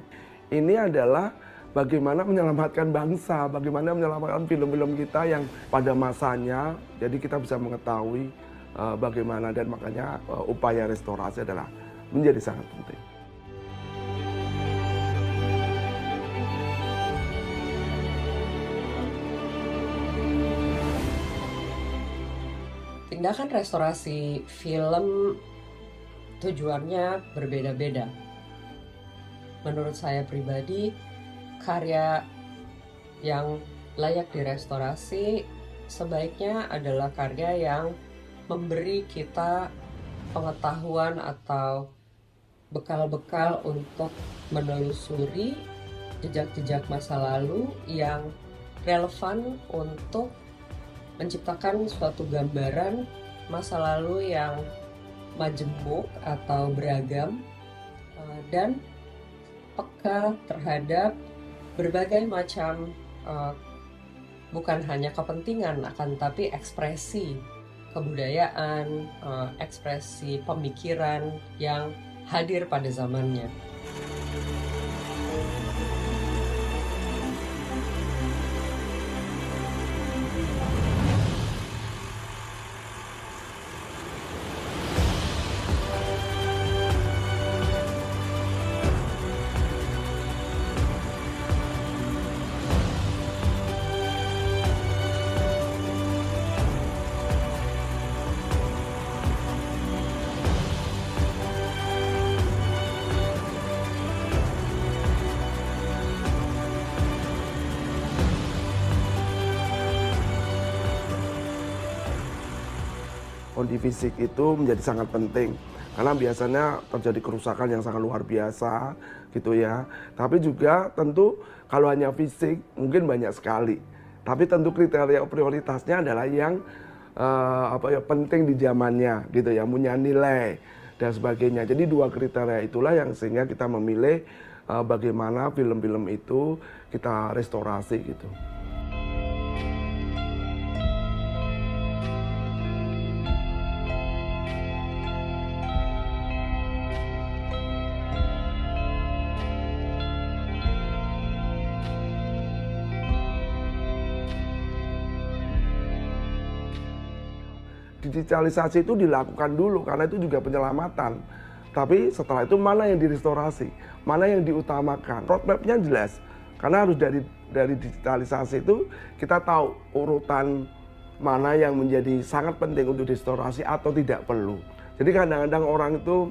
Ini adalah bagaimana menyelamatkan bangsa, bagaimana menyelamatkan film-film kita yang pada masanya, jadi kita bisa mengetahui bagaimana dan makanya upaya restorasi adalah menjadi sangat penting. Tindakan restorasi film tujuannya berbeda-beda. Menurut saya pribadi, karya yang layak direstorasi sebaiknya adalah karya yang memberi kita pengetahuan atau bekal-bekal untuk menelusuri jejak-jejak masa lalu yang relevan untuk menciptakan suatu gambaran masa lalu yang majemuk atau beragam dan peka terhadap berbagai macam bukan hanya kepentingan akan tapi ekspresi kebudayaan, ekspresi pemikiran yang hadir pada zamannya. Kondisi fisik itu menjadi sangat penting karena biasanya terjadi kerusakan yang sangat luar biasa gitu ya. Tapi juga tentu kalau hanya fisik mungkin banyak sekali. Tapi tentu kriteria prioritasnya adalah yang penting di zamannya gitu ya, punya nilai dan sebagainya. Jadi dua kriteria itulah yang sehingga kita memilih bagaimana film-film itu kita restorasi gitu. Digitalisasi itu dilakukan dulu karena itu juga penyelamatan. Tapi setelah itu mana yang direstorasi, mana yang diutamakan. Roadmap-nya jelas. Karena harus dari digitalisasi itu kita tahu urutan mana yang menjadi sangat penting untuk restorasi atau tidak perlu. Jadi kadang-kadang orang itu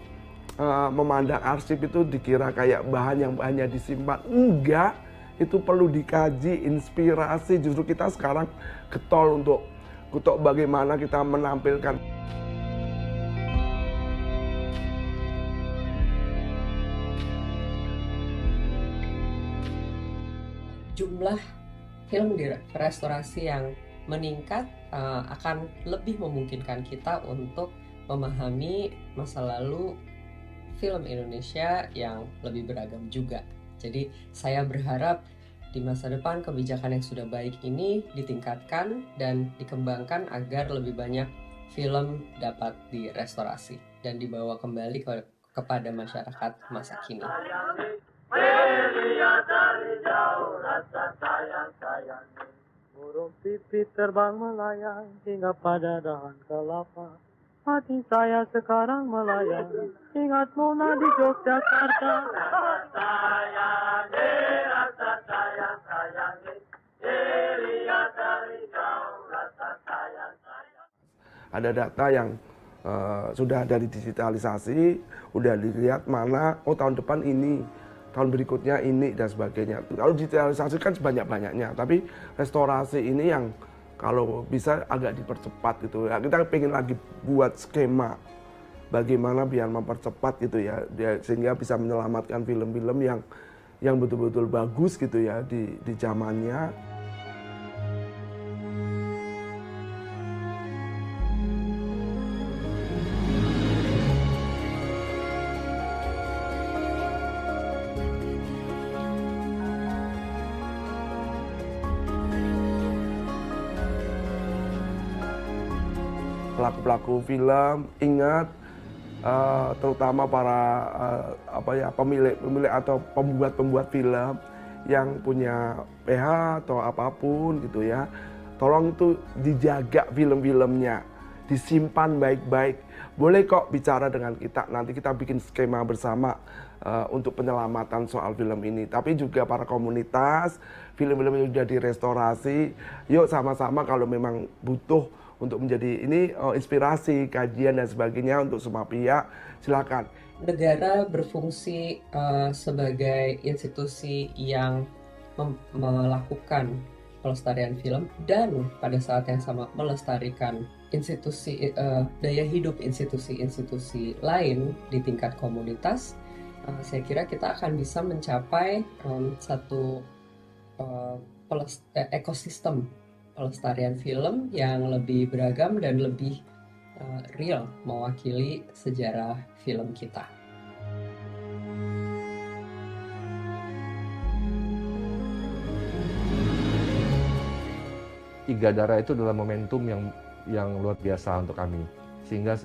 memandang arsip itu dikira kayak bahan yang hanya disimpan. Enggak, itu perlu dikaji, inspirasi. Justru kita sekarang getol untuk bagaimana kita menampilkan. Jumlah film di restorasi yang meningkat akan lebih memungkinkan kita untuk memahami masa lalu film Indonesia yang lebih beragam juga. Jadi saya berharap di masa depan kebijakan yang sudah baik ini ditingkatkan dan dikembangkan agar lebih banyak film dapat direstorasi dan dibawa kembali kepada masyarakat masa kini. Melihat dari jauh rasa sayang-sayangi, burung pipit terbang melayang hingga pada dahan kelapa. Hati saya sekarang melayang, ingat Mona di Yogyakarta. Rasa sayang-sayangi, melihat dari jauh rasa sayang-sayangi. Ada data yang sudah dari digitalisasi, udah dilihat mana, oh tahun depan ini, tahun berikutnya ini dan sebagainya. Kalau digitalisasi kan sebanyak-banyaknya, tapi restorasi ini yang kalau bisa agak dipercepat gitu ya. Kita pengen lagi buat skema bagaimana biar mempercepat gitu ya, sehingga bisa menyelamatkan film-film yang betul-betul bagus gitu ya di zamannya. Pelaku-pelaku film ingat, terutama para pemilik atau pembuat film yang punya PH atau apapun gitu ya, tolong itu dijaga film-filmnya, disimpan baik-baik. Boleh kok bicara dengan kita, nanti kita bikin skema bersama untuk penyelamatan soal film ini. Tapi juga para komunitas, film-film yang sudah direstorasi, yuk sama-sama kalau memang butuh untuk menjadi ini inspirasi, kajian dan sebagainya untuk semua pihak, silakan. Negara berfungsi sebagai institusi yang melakukan pelestarian film dan pada saat yang sama melestarikan institusi daya hidup institusi-institusi lain di tingkat komunitas. Saya kira kita akan bisa mencapai satu ekosistem pelestarian film yang lebih beragam dan lebih real mewakili sejarah film kita. Iga Dara itu adalah momentum yang luar biasa untuk kami, sehingga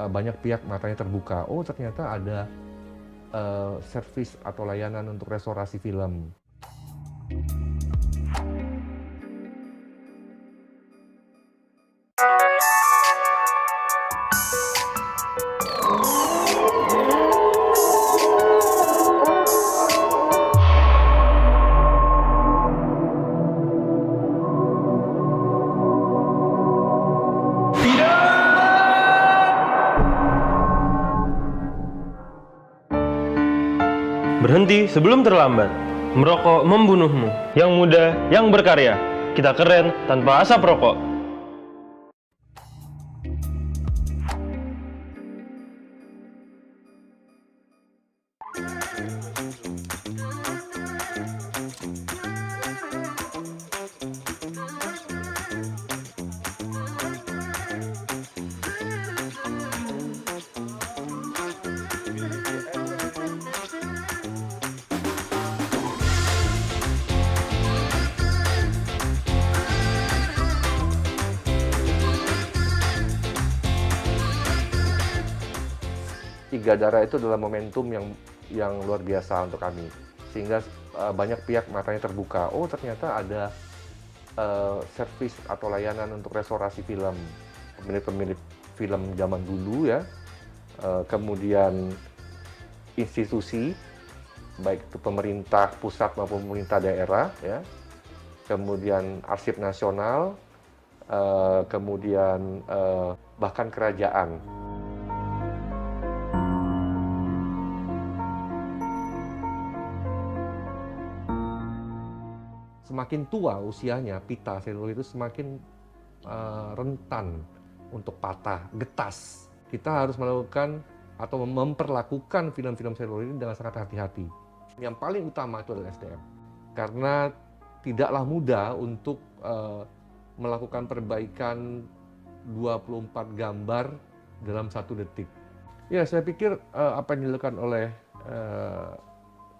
banyak pihak matanya terbuka. Oh ternyata ada servis atau layanan untuk restorasi film. Berhenti sebelum terlambat. Merokok membunuhmu. Yang muda, yang berkarya. Kita keren tanpa asap rokok. Iga Dara itu adalah momentum yang luar biasa untuk kami, sehingga banyak pihak matanya terbuka. Oh ternyata ada servis atau layanan untuk restorasi film, pemilik film zaman dulu ya, kemudian institusi baik itu pemerintah pusat maupun pemerintah daerah, ya. Kemudian arsip nasional, kemudian bahkan kerajaan. Semakin tua usianya, pita seluloid itu semakin rentan untuk patah, getas. Kita harus melakukan atau memperlakukan film-film seluloid ini dengan sangat hati-hati. Yang paling utama itu adalah SDM. Karena tidaklah mudah untuk melakukan perbaikan 24 gambar dalam 1 detik. Ya, saya pikir apa yang dilakukan oleh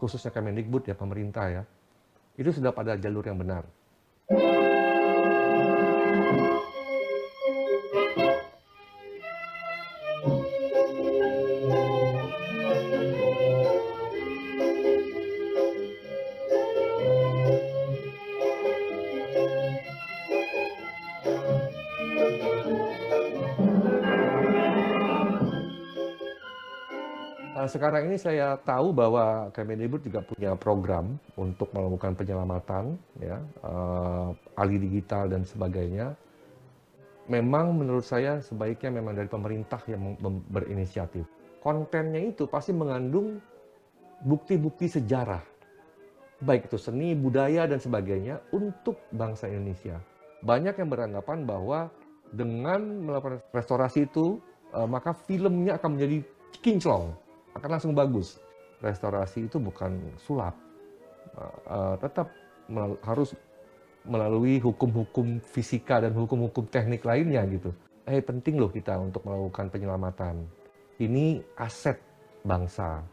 khususnya Kemendikbud ya, pemerintah ya, itu sudah pada jalur yang benar. Sekarang ini saya tahu bahwa Kemendikbud juga punya program untuk melakukan penyelamatan, ya, ahli digital dan sebagainya. Memang menurut saya sebaiknya memang dari pemerintah yang berinisiatif. Kontennya itu pasti mengandung bukti-bukti sejarah, baik itu seni, budaya dan sebagainya untuk bangsa Indonesia. Banyak yang beranggapan bahwa dengan melakukan restorasi itu maka filmnya akan menjadi kinclong, akan langsung bagus. Restorasi itu bukan sulap, tetap harus melalui hukum-hukum fisika dan hukum-hukum teknik lainnya gitu. Penting loh kita untuk melakukan penyelamatan. Ini aset bangsa.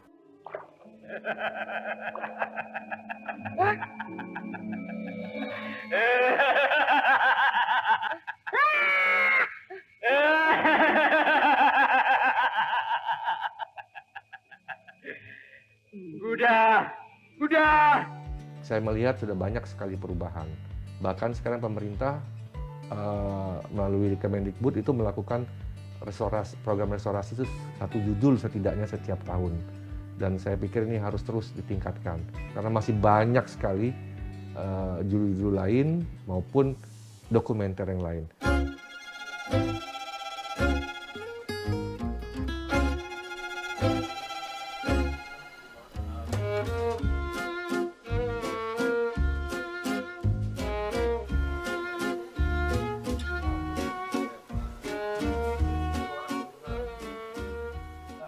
Udah. Saya melihat sudah banyak sekali perubahan. Bahkan sekarang pemerintah melalui Kemendikbud itu melakukan program restorasi itu 1 judul setidaknya setiap tahun. Dan saya pikir ini harus terus ditingkatkan. Karena masih banyak sekali judul-judul lain maupun dokumenter yang lain.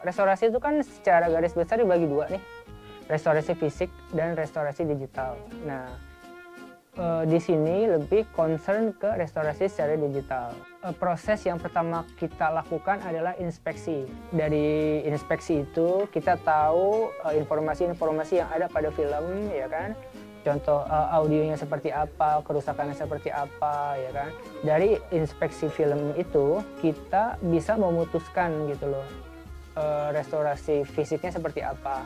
Restorasi itu kan secara garis besar dibagi 2 nih, restorasi fisik dan restorasi digital. Nah, di sini lebih concern ke restorasi secara digital. Proses yang pertama kita lakukan adalah inspeksi. Dari inspeksi itu kita tahu informasi-informasi yang ada pada film, ya kan? Contoh audionya seperti apa, kerusakannya seperti apa, ya kan? Dari inspeksi film itu kita bisa memutuskan gitu loh. Restorasi fisiknya seperti apa.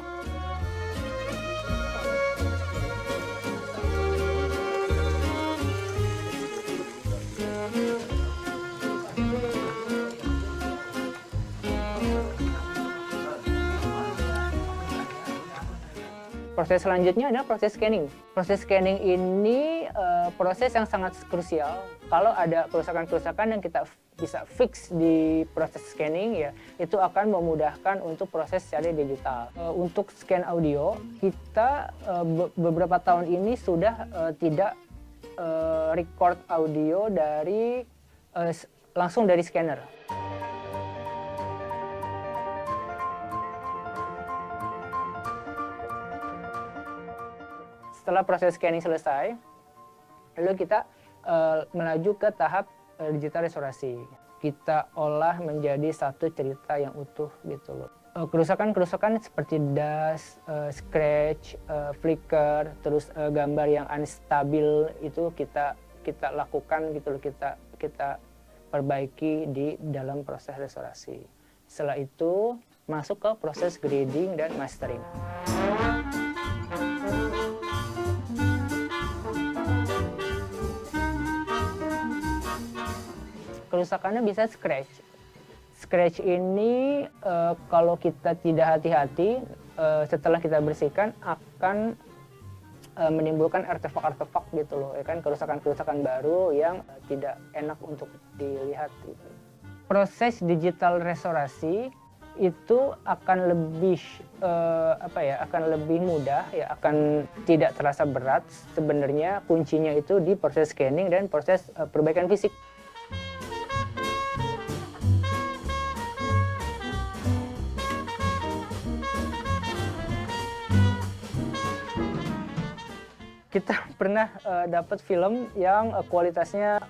Proses selanjutnya adalah proses scanning. Proses scanning ini proses yang sangat krusial. Kalau ada kerusakan-kerusakan yang kita bisa fix di proses scanning, ya itu akan memudahkan untuk proses secara digital. Untuk scan audio, kita beberapa tahun ini sudah tidak record audio dari langsung dari scanner. Setelah proses scanning selesai, lalu kita melaju ke tahap digital restorasi. Kita olah menjadi satu cerita yang utuh gitu loh. Kerusakan-kerusakan seperti dust, scratch, flicker, terus gambar yang unstabil itu kita lakukan gitu loh, kita perbaiki di dalam proses restorasi. Setelah itu masuk ke proses grading dan mastering. Kerusakannya bisa scratch. Scratch ini kalau kita tidak hati-hati setelah kita bersihkan akan menimbulkan artefak-artefak gitu loh, ya kan, kerusakan-kerusakan baru yang tidak enak untuk dilihat gitu. Proses digital restorasi itu akan lebih akan lebih mudah ya, akan tidak terasa berat. Sebenarnya kuncinya itu di proses scanning dan proses perbaikan fisik. Kita pernah dapat film yang kualitasnya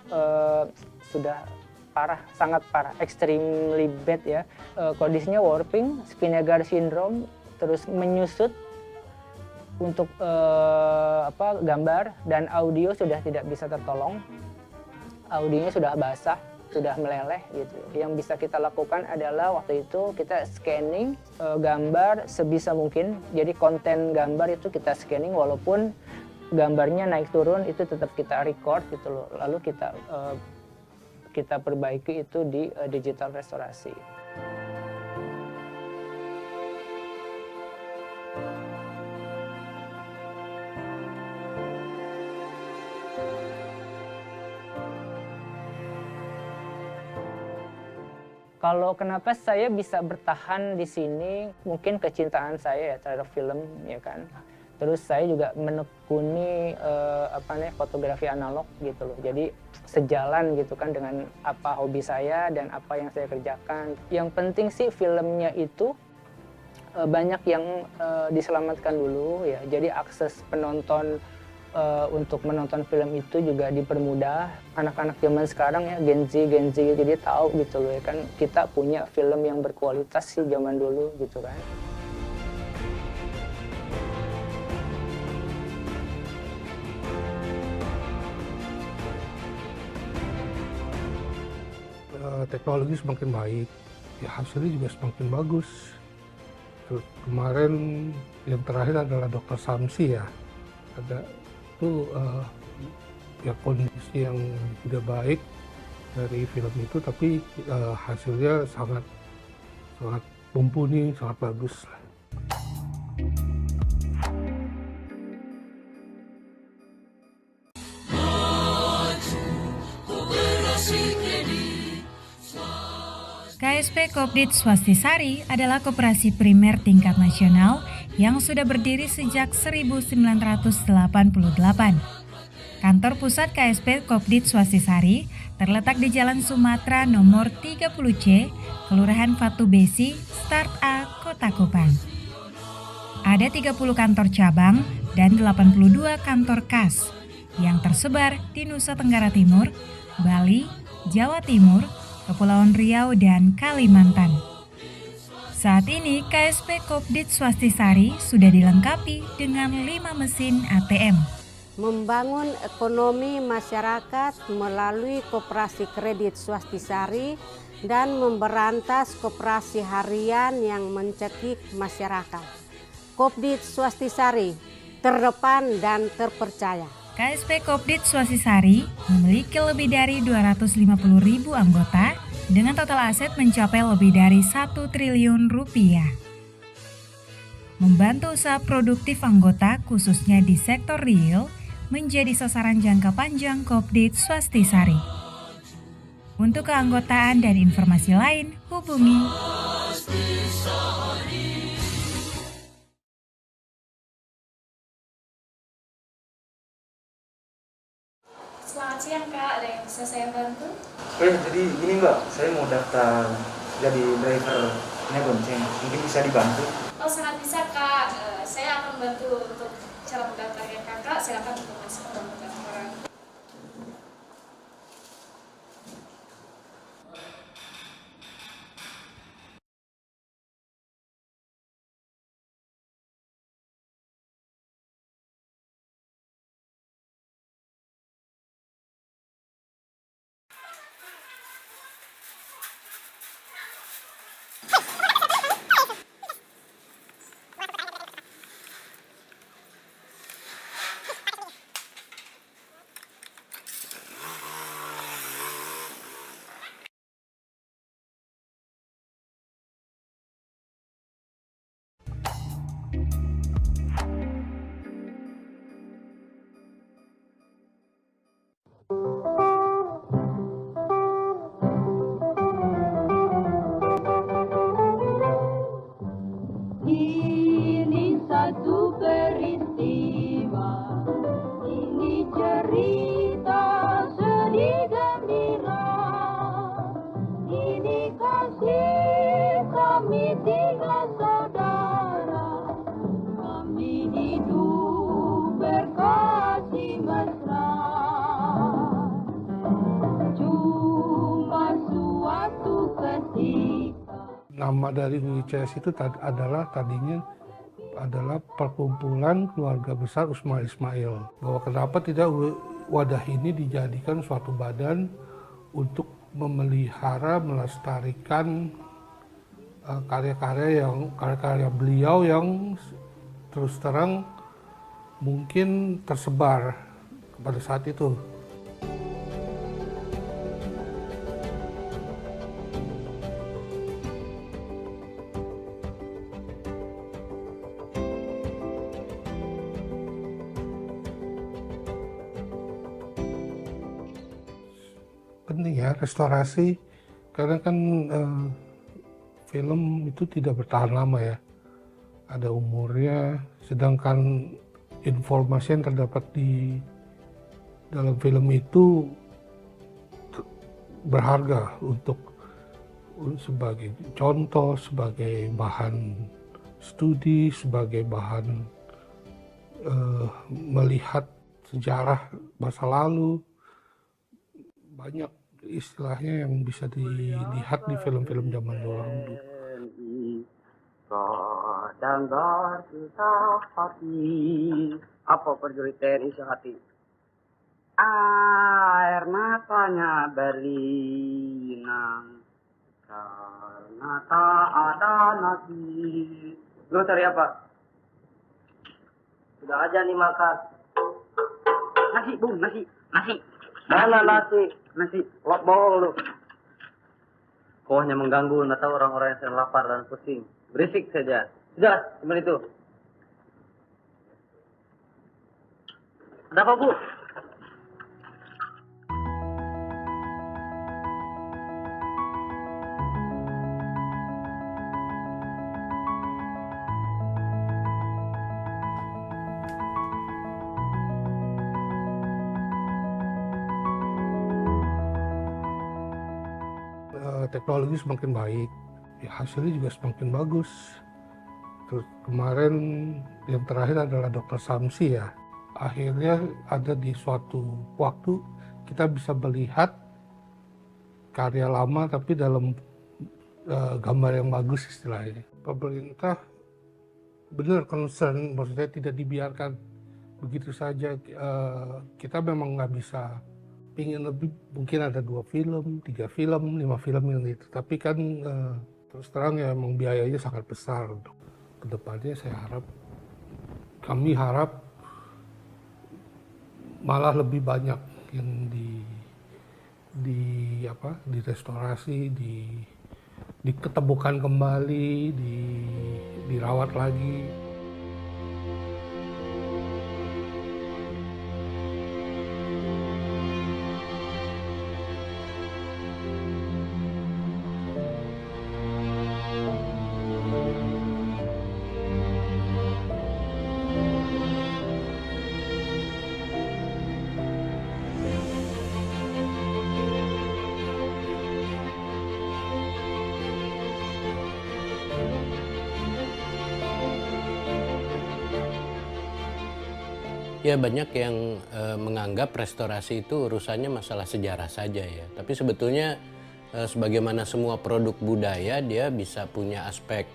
sudah parah, sangat parah, extremely bad ya. Kondisinya warping, Spinnaker syndrome, terus menyusut untuk gambar, dan audio sudah tidak bisa tertolong. Audionya sudah basah, sudah meleleh gitu. Yang bisa kita lakukan adalah waktu itu kita scanning gambar sebisa mungkin. Jadi konten gambar itu kita scanning, walaupun gambarnya naik turun itu tetap kita record gitu loh. Lalu kita perbaiki itu di digital restorasi. Kalau kenapa saya bisa bertahan di sini, mungkin kecintaan saya ya terhadap film, ya kan. Terus saya juga menekuni fotografi analog gitu loh. Jadi sejalan gitu kan dengan apa hobi saya dan apa yang saya kerjakan. Yang penting sih filmnya itu banyak yang diselamatkan dulu ya. Jadi akses penonton untuk menonton film itu juga dipermudah. Anak-anak zaman sekarang ya, Gen Z jadi tahu gitu loh ya kan, kita punya film yang berkualitas sih zaman dulu gitu kan. Teknologi semakin baik, ya hasilnya juga semakin bagus. Kemarin yang terakhir adalah Dr. Samsi ya, ada itu ya kondisi yang tidak baik dari film itu, tapi hasilnya sangat mumpuni, sangat bagus. KSP Kopdit Swastisari adalah koperasi primer tingkat nasional yang sudah berdiri sejak 1988. Kantor pusat KSP Kopdit Swastisari terletak di Jalan Sumatera nomor 30C, Kelurahan Fatu Besi, Start A, Kota Kupang. Ada 30 kantor cabang dan 82 kantor kas yang tersebar di Nusa Tenggara Timur, Bali, Jawa Timur, Kepulauan Riau, dan Kalimantan. Saat ini KSP Kopdit Swastisari sudah dilengkapi dengan 5 mesin ATM. Membangun ekonomi masyarakat melalui koperasi kredit Swastisari dan memberantas koperasi harian yang mencekik masyarakat. Kopdit Swastisari, terdepan dan terpercaya. KSP Kopdit Swastisari memiliki lebih dari 250.000 anggota dengan total aset mencapai lebih dari 1 triliun rupiah. Membantu usaha produktif anggota khususnya di sektor real menjadi sasaran jangka panjang Kopdit Swastisari. Untuk keanggotaan dan informasi lain hubungi Selamat siang Kak, ada yang bisa saya bantu? Jadi gini Mbak, saya mau daftar jadi driver bonceng, mungkin bisa dibantu? Oh sangat bisa Kak, saya akan bantu untuk cara mendaftarkan Kakak, silakan untuk masuk ke dalam pendaftaran. Nama dari UICS itu tadinya adalah perkumpulan keluarga besar Usman Ismail. Bahwa kenapa tidak wadah ini dijadikan suatu badan untuk memelihara, melestarikan karya-karya beliau yang terus terang mungkin tersebar pada saat itu. Penting ya restorasi, karena kan film itu tidak bertahan lama ya, ada umurnya, sedangkan informasi yang terdapat di dalam film itu berharga untuk sebagai contoh, sebagai bahan studi, sebagai bahan melihat sejarah masa lalu. Banyak istilahnya yang bisa dilihat di film-film zaman dulu. Kadang kita hati, apa prajurit TNI sehati? Air matanya berlinang karena tak ada nasi. Lu cari apa? Sudah aja nih makan. Nasi, Bung, nasi. Mana nasi? Nasi, lobol lu. Kau hanya mengganggu, nggak tahu orang-orang yang sedang lapar dan pusing. Berisik saja. Sudah, cuma itu. Ada apa, Bu? Teknologi semakin baik, ya hasilnya juga semakin bagus. Terus kemarin yang terakhir adalah Dr. Samsi ya. Akhirnya ada di suatu waktu kita bisa melihat karya lama tapi dalam gambar yang bagus istilahnya. Pemerintah benar concern, maksudnya tidak dibiarkan begitu saja. Kita memang nggak bisa pingin lebih, mungkin ada 2 film, 3 film, 5 film yang itu. Tapi kan terus terang ya emang biayanya sangat besar. Untuk kedepannya kami harap malah lebih banyak yang direstorasi, diketemukan kembali, dirawat lagi. Ya banyak yang menganggap restorasi itu urusannya masalah sejarah saja ya. Tapi sebetulnya sebagaimana semua produk budaya dia bisa punya aspek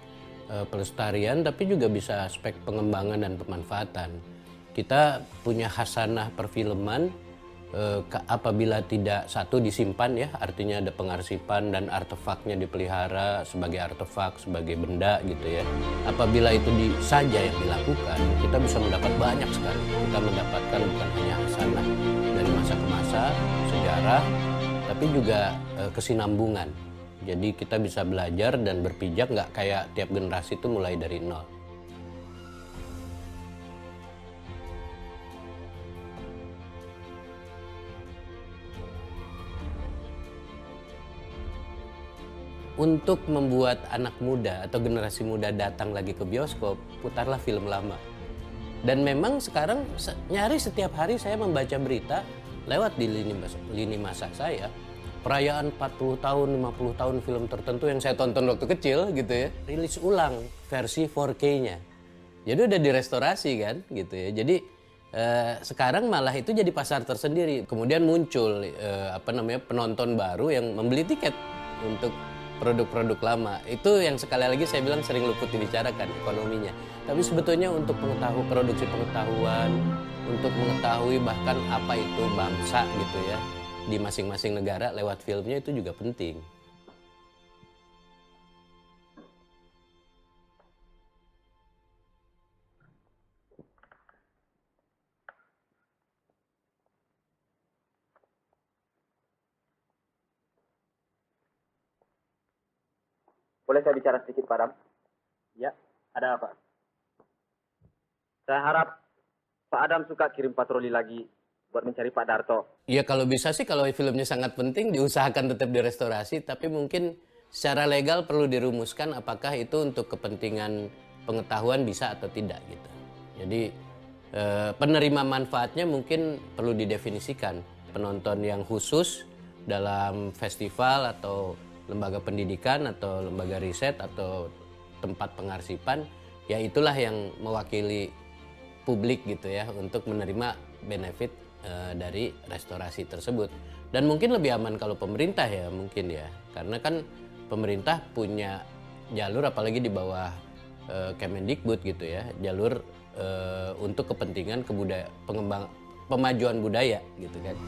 pelestarian tapi juga bisa aspek pengembangan dan pemanfaatan. Kita punya khasanah perfilman apabila tidak satu disimpan ya, artinya ada pengarsipan dan artefaknya dipelihara sebagai artefak, sebagai benda gitu ya. Apabila itu saja yang dilakukan, kita bisa mendapat banyak sekali. Kita mendapatkan bukan hanya khasanah dari masa ke masa, sejarah, tapi juga kesinambungan. Jadi kita bisa belajar dan berpijak, nggak kayak tiap generasi itu mulai dari nol. Untuk membuat anak muda atau generasi muda datang lagi ke bioskop, putarlah film lama. Dan memang sekarang nyaris setiap hari saya membaca berita lewat di lini masa saya. Perayaan 40 tahun, 50 tahun film tertentu yang saya tonton waktu kecil gitu ya. Rilis ulang versi 4K-nya. Jadi udah direstorasi kan gitu ya. Jadi sekarang malah itu jadi pasar tersendiri. Kemudian muncul penonton baru yang membeli tiket untuk produk-produk lama. Itu yang sekali lagi saya bilang sering luput dibicarakan ekonominya. Tapi sebetulnya untuk produksi pengetahuan, untuk mengetahui bahkan apa itu bangsa gitu ya di masing-masing negara lewat filmnya itu juga penting. Boleh saya bicara sedikit, Pak Adam? Ya, ada apa? Saya harap Pak Adam suka kirim patroli lagi buat mencari Pak Darto. Ya kalau bisa sih, kalau filmnya sangat penting diusahakan tetap direstorasi, tapi mungkin secara legal perlu dirumuskan apakah itu untuk kepentingan pengetahuan bisa atau tidak gitu. Jadi penerima manfaatnya mungkin perlu didefinisikan. Penonton yang khusus dalam festival atau lembaga pendidikan atau lembaga riset atau tempat pengarsipan, ya itulah yang mewakili publik gitu ya untuk menerima benefit dari restorasi tersebut. Dan mungkin lebih aman kalau pemerintah ya mungkin ya, karena kan pemerintah punya jalur apalagi di bawah Kemendikbud gitu ya, jalur untuk kepentingan pemajuan budaya gitu kan.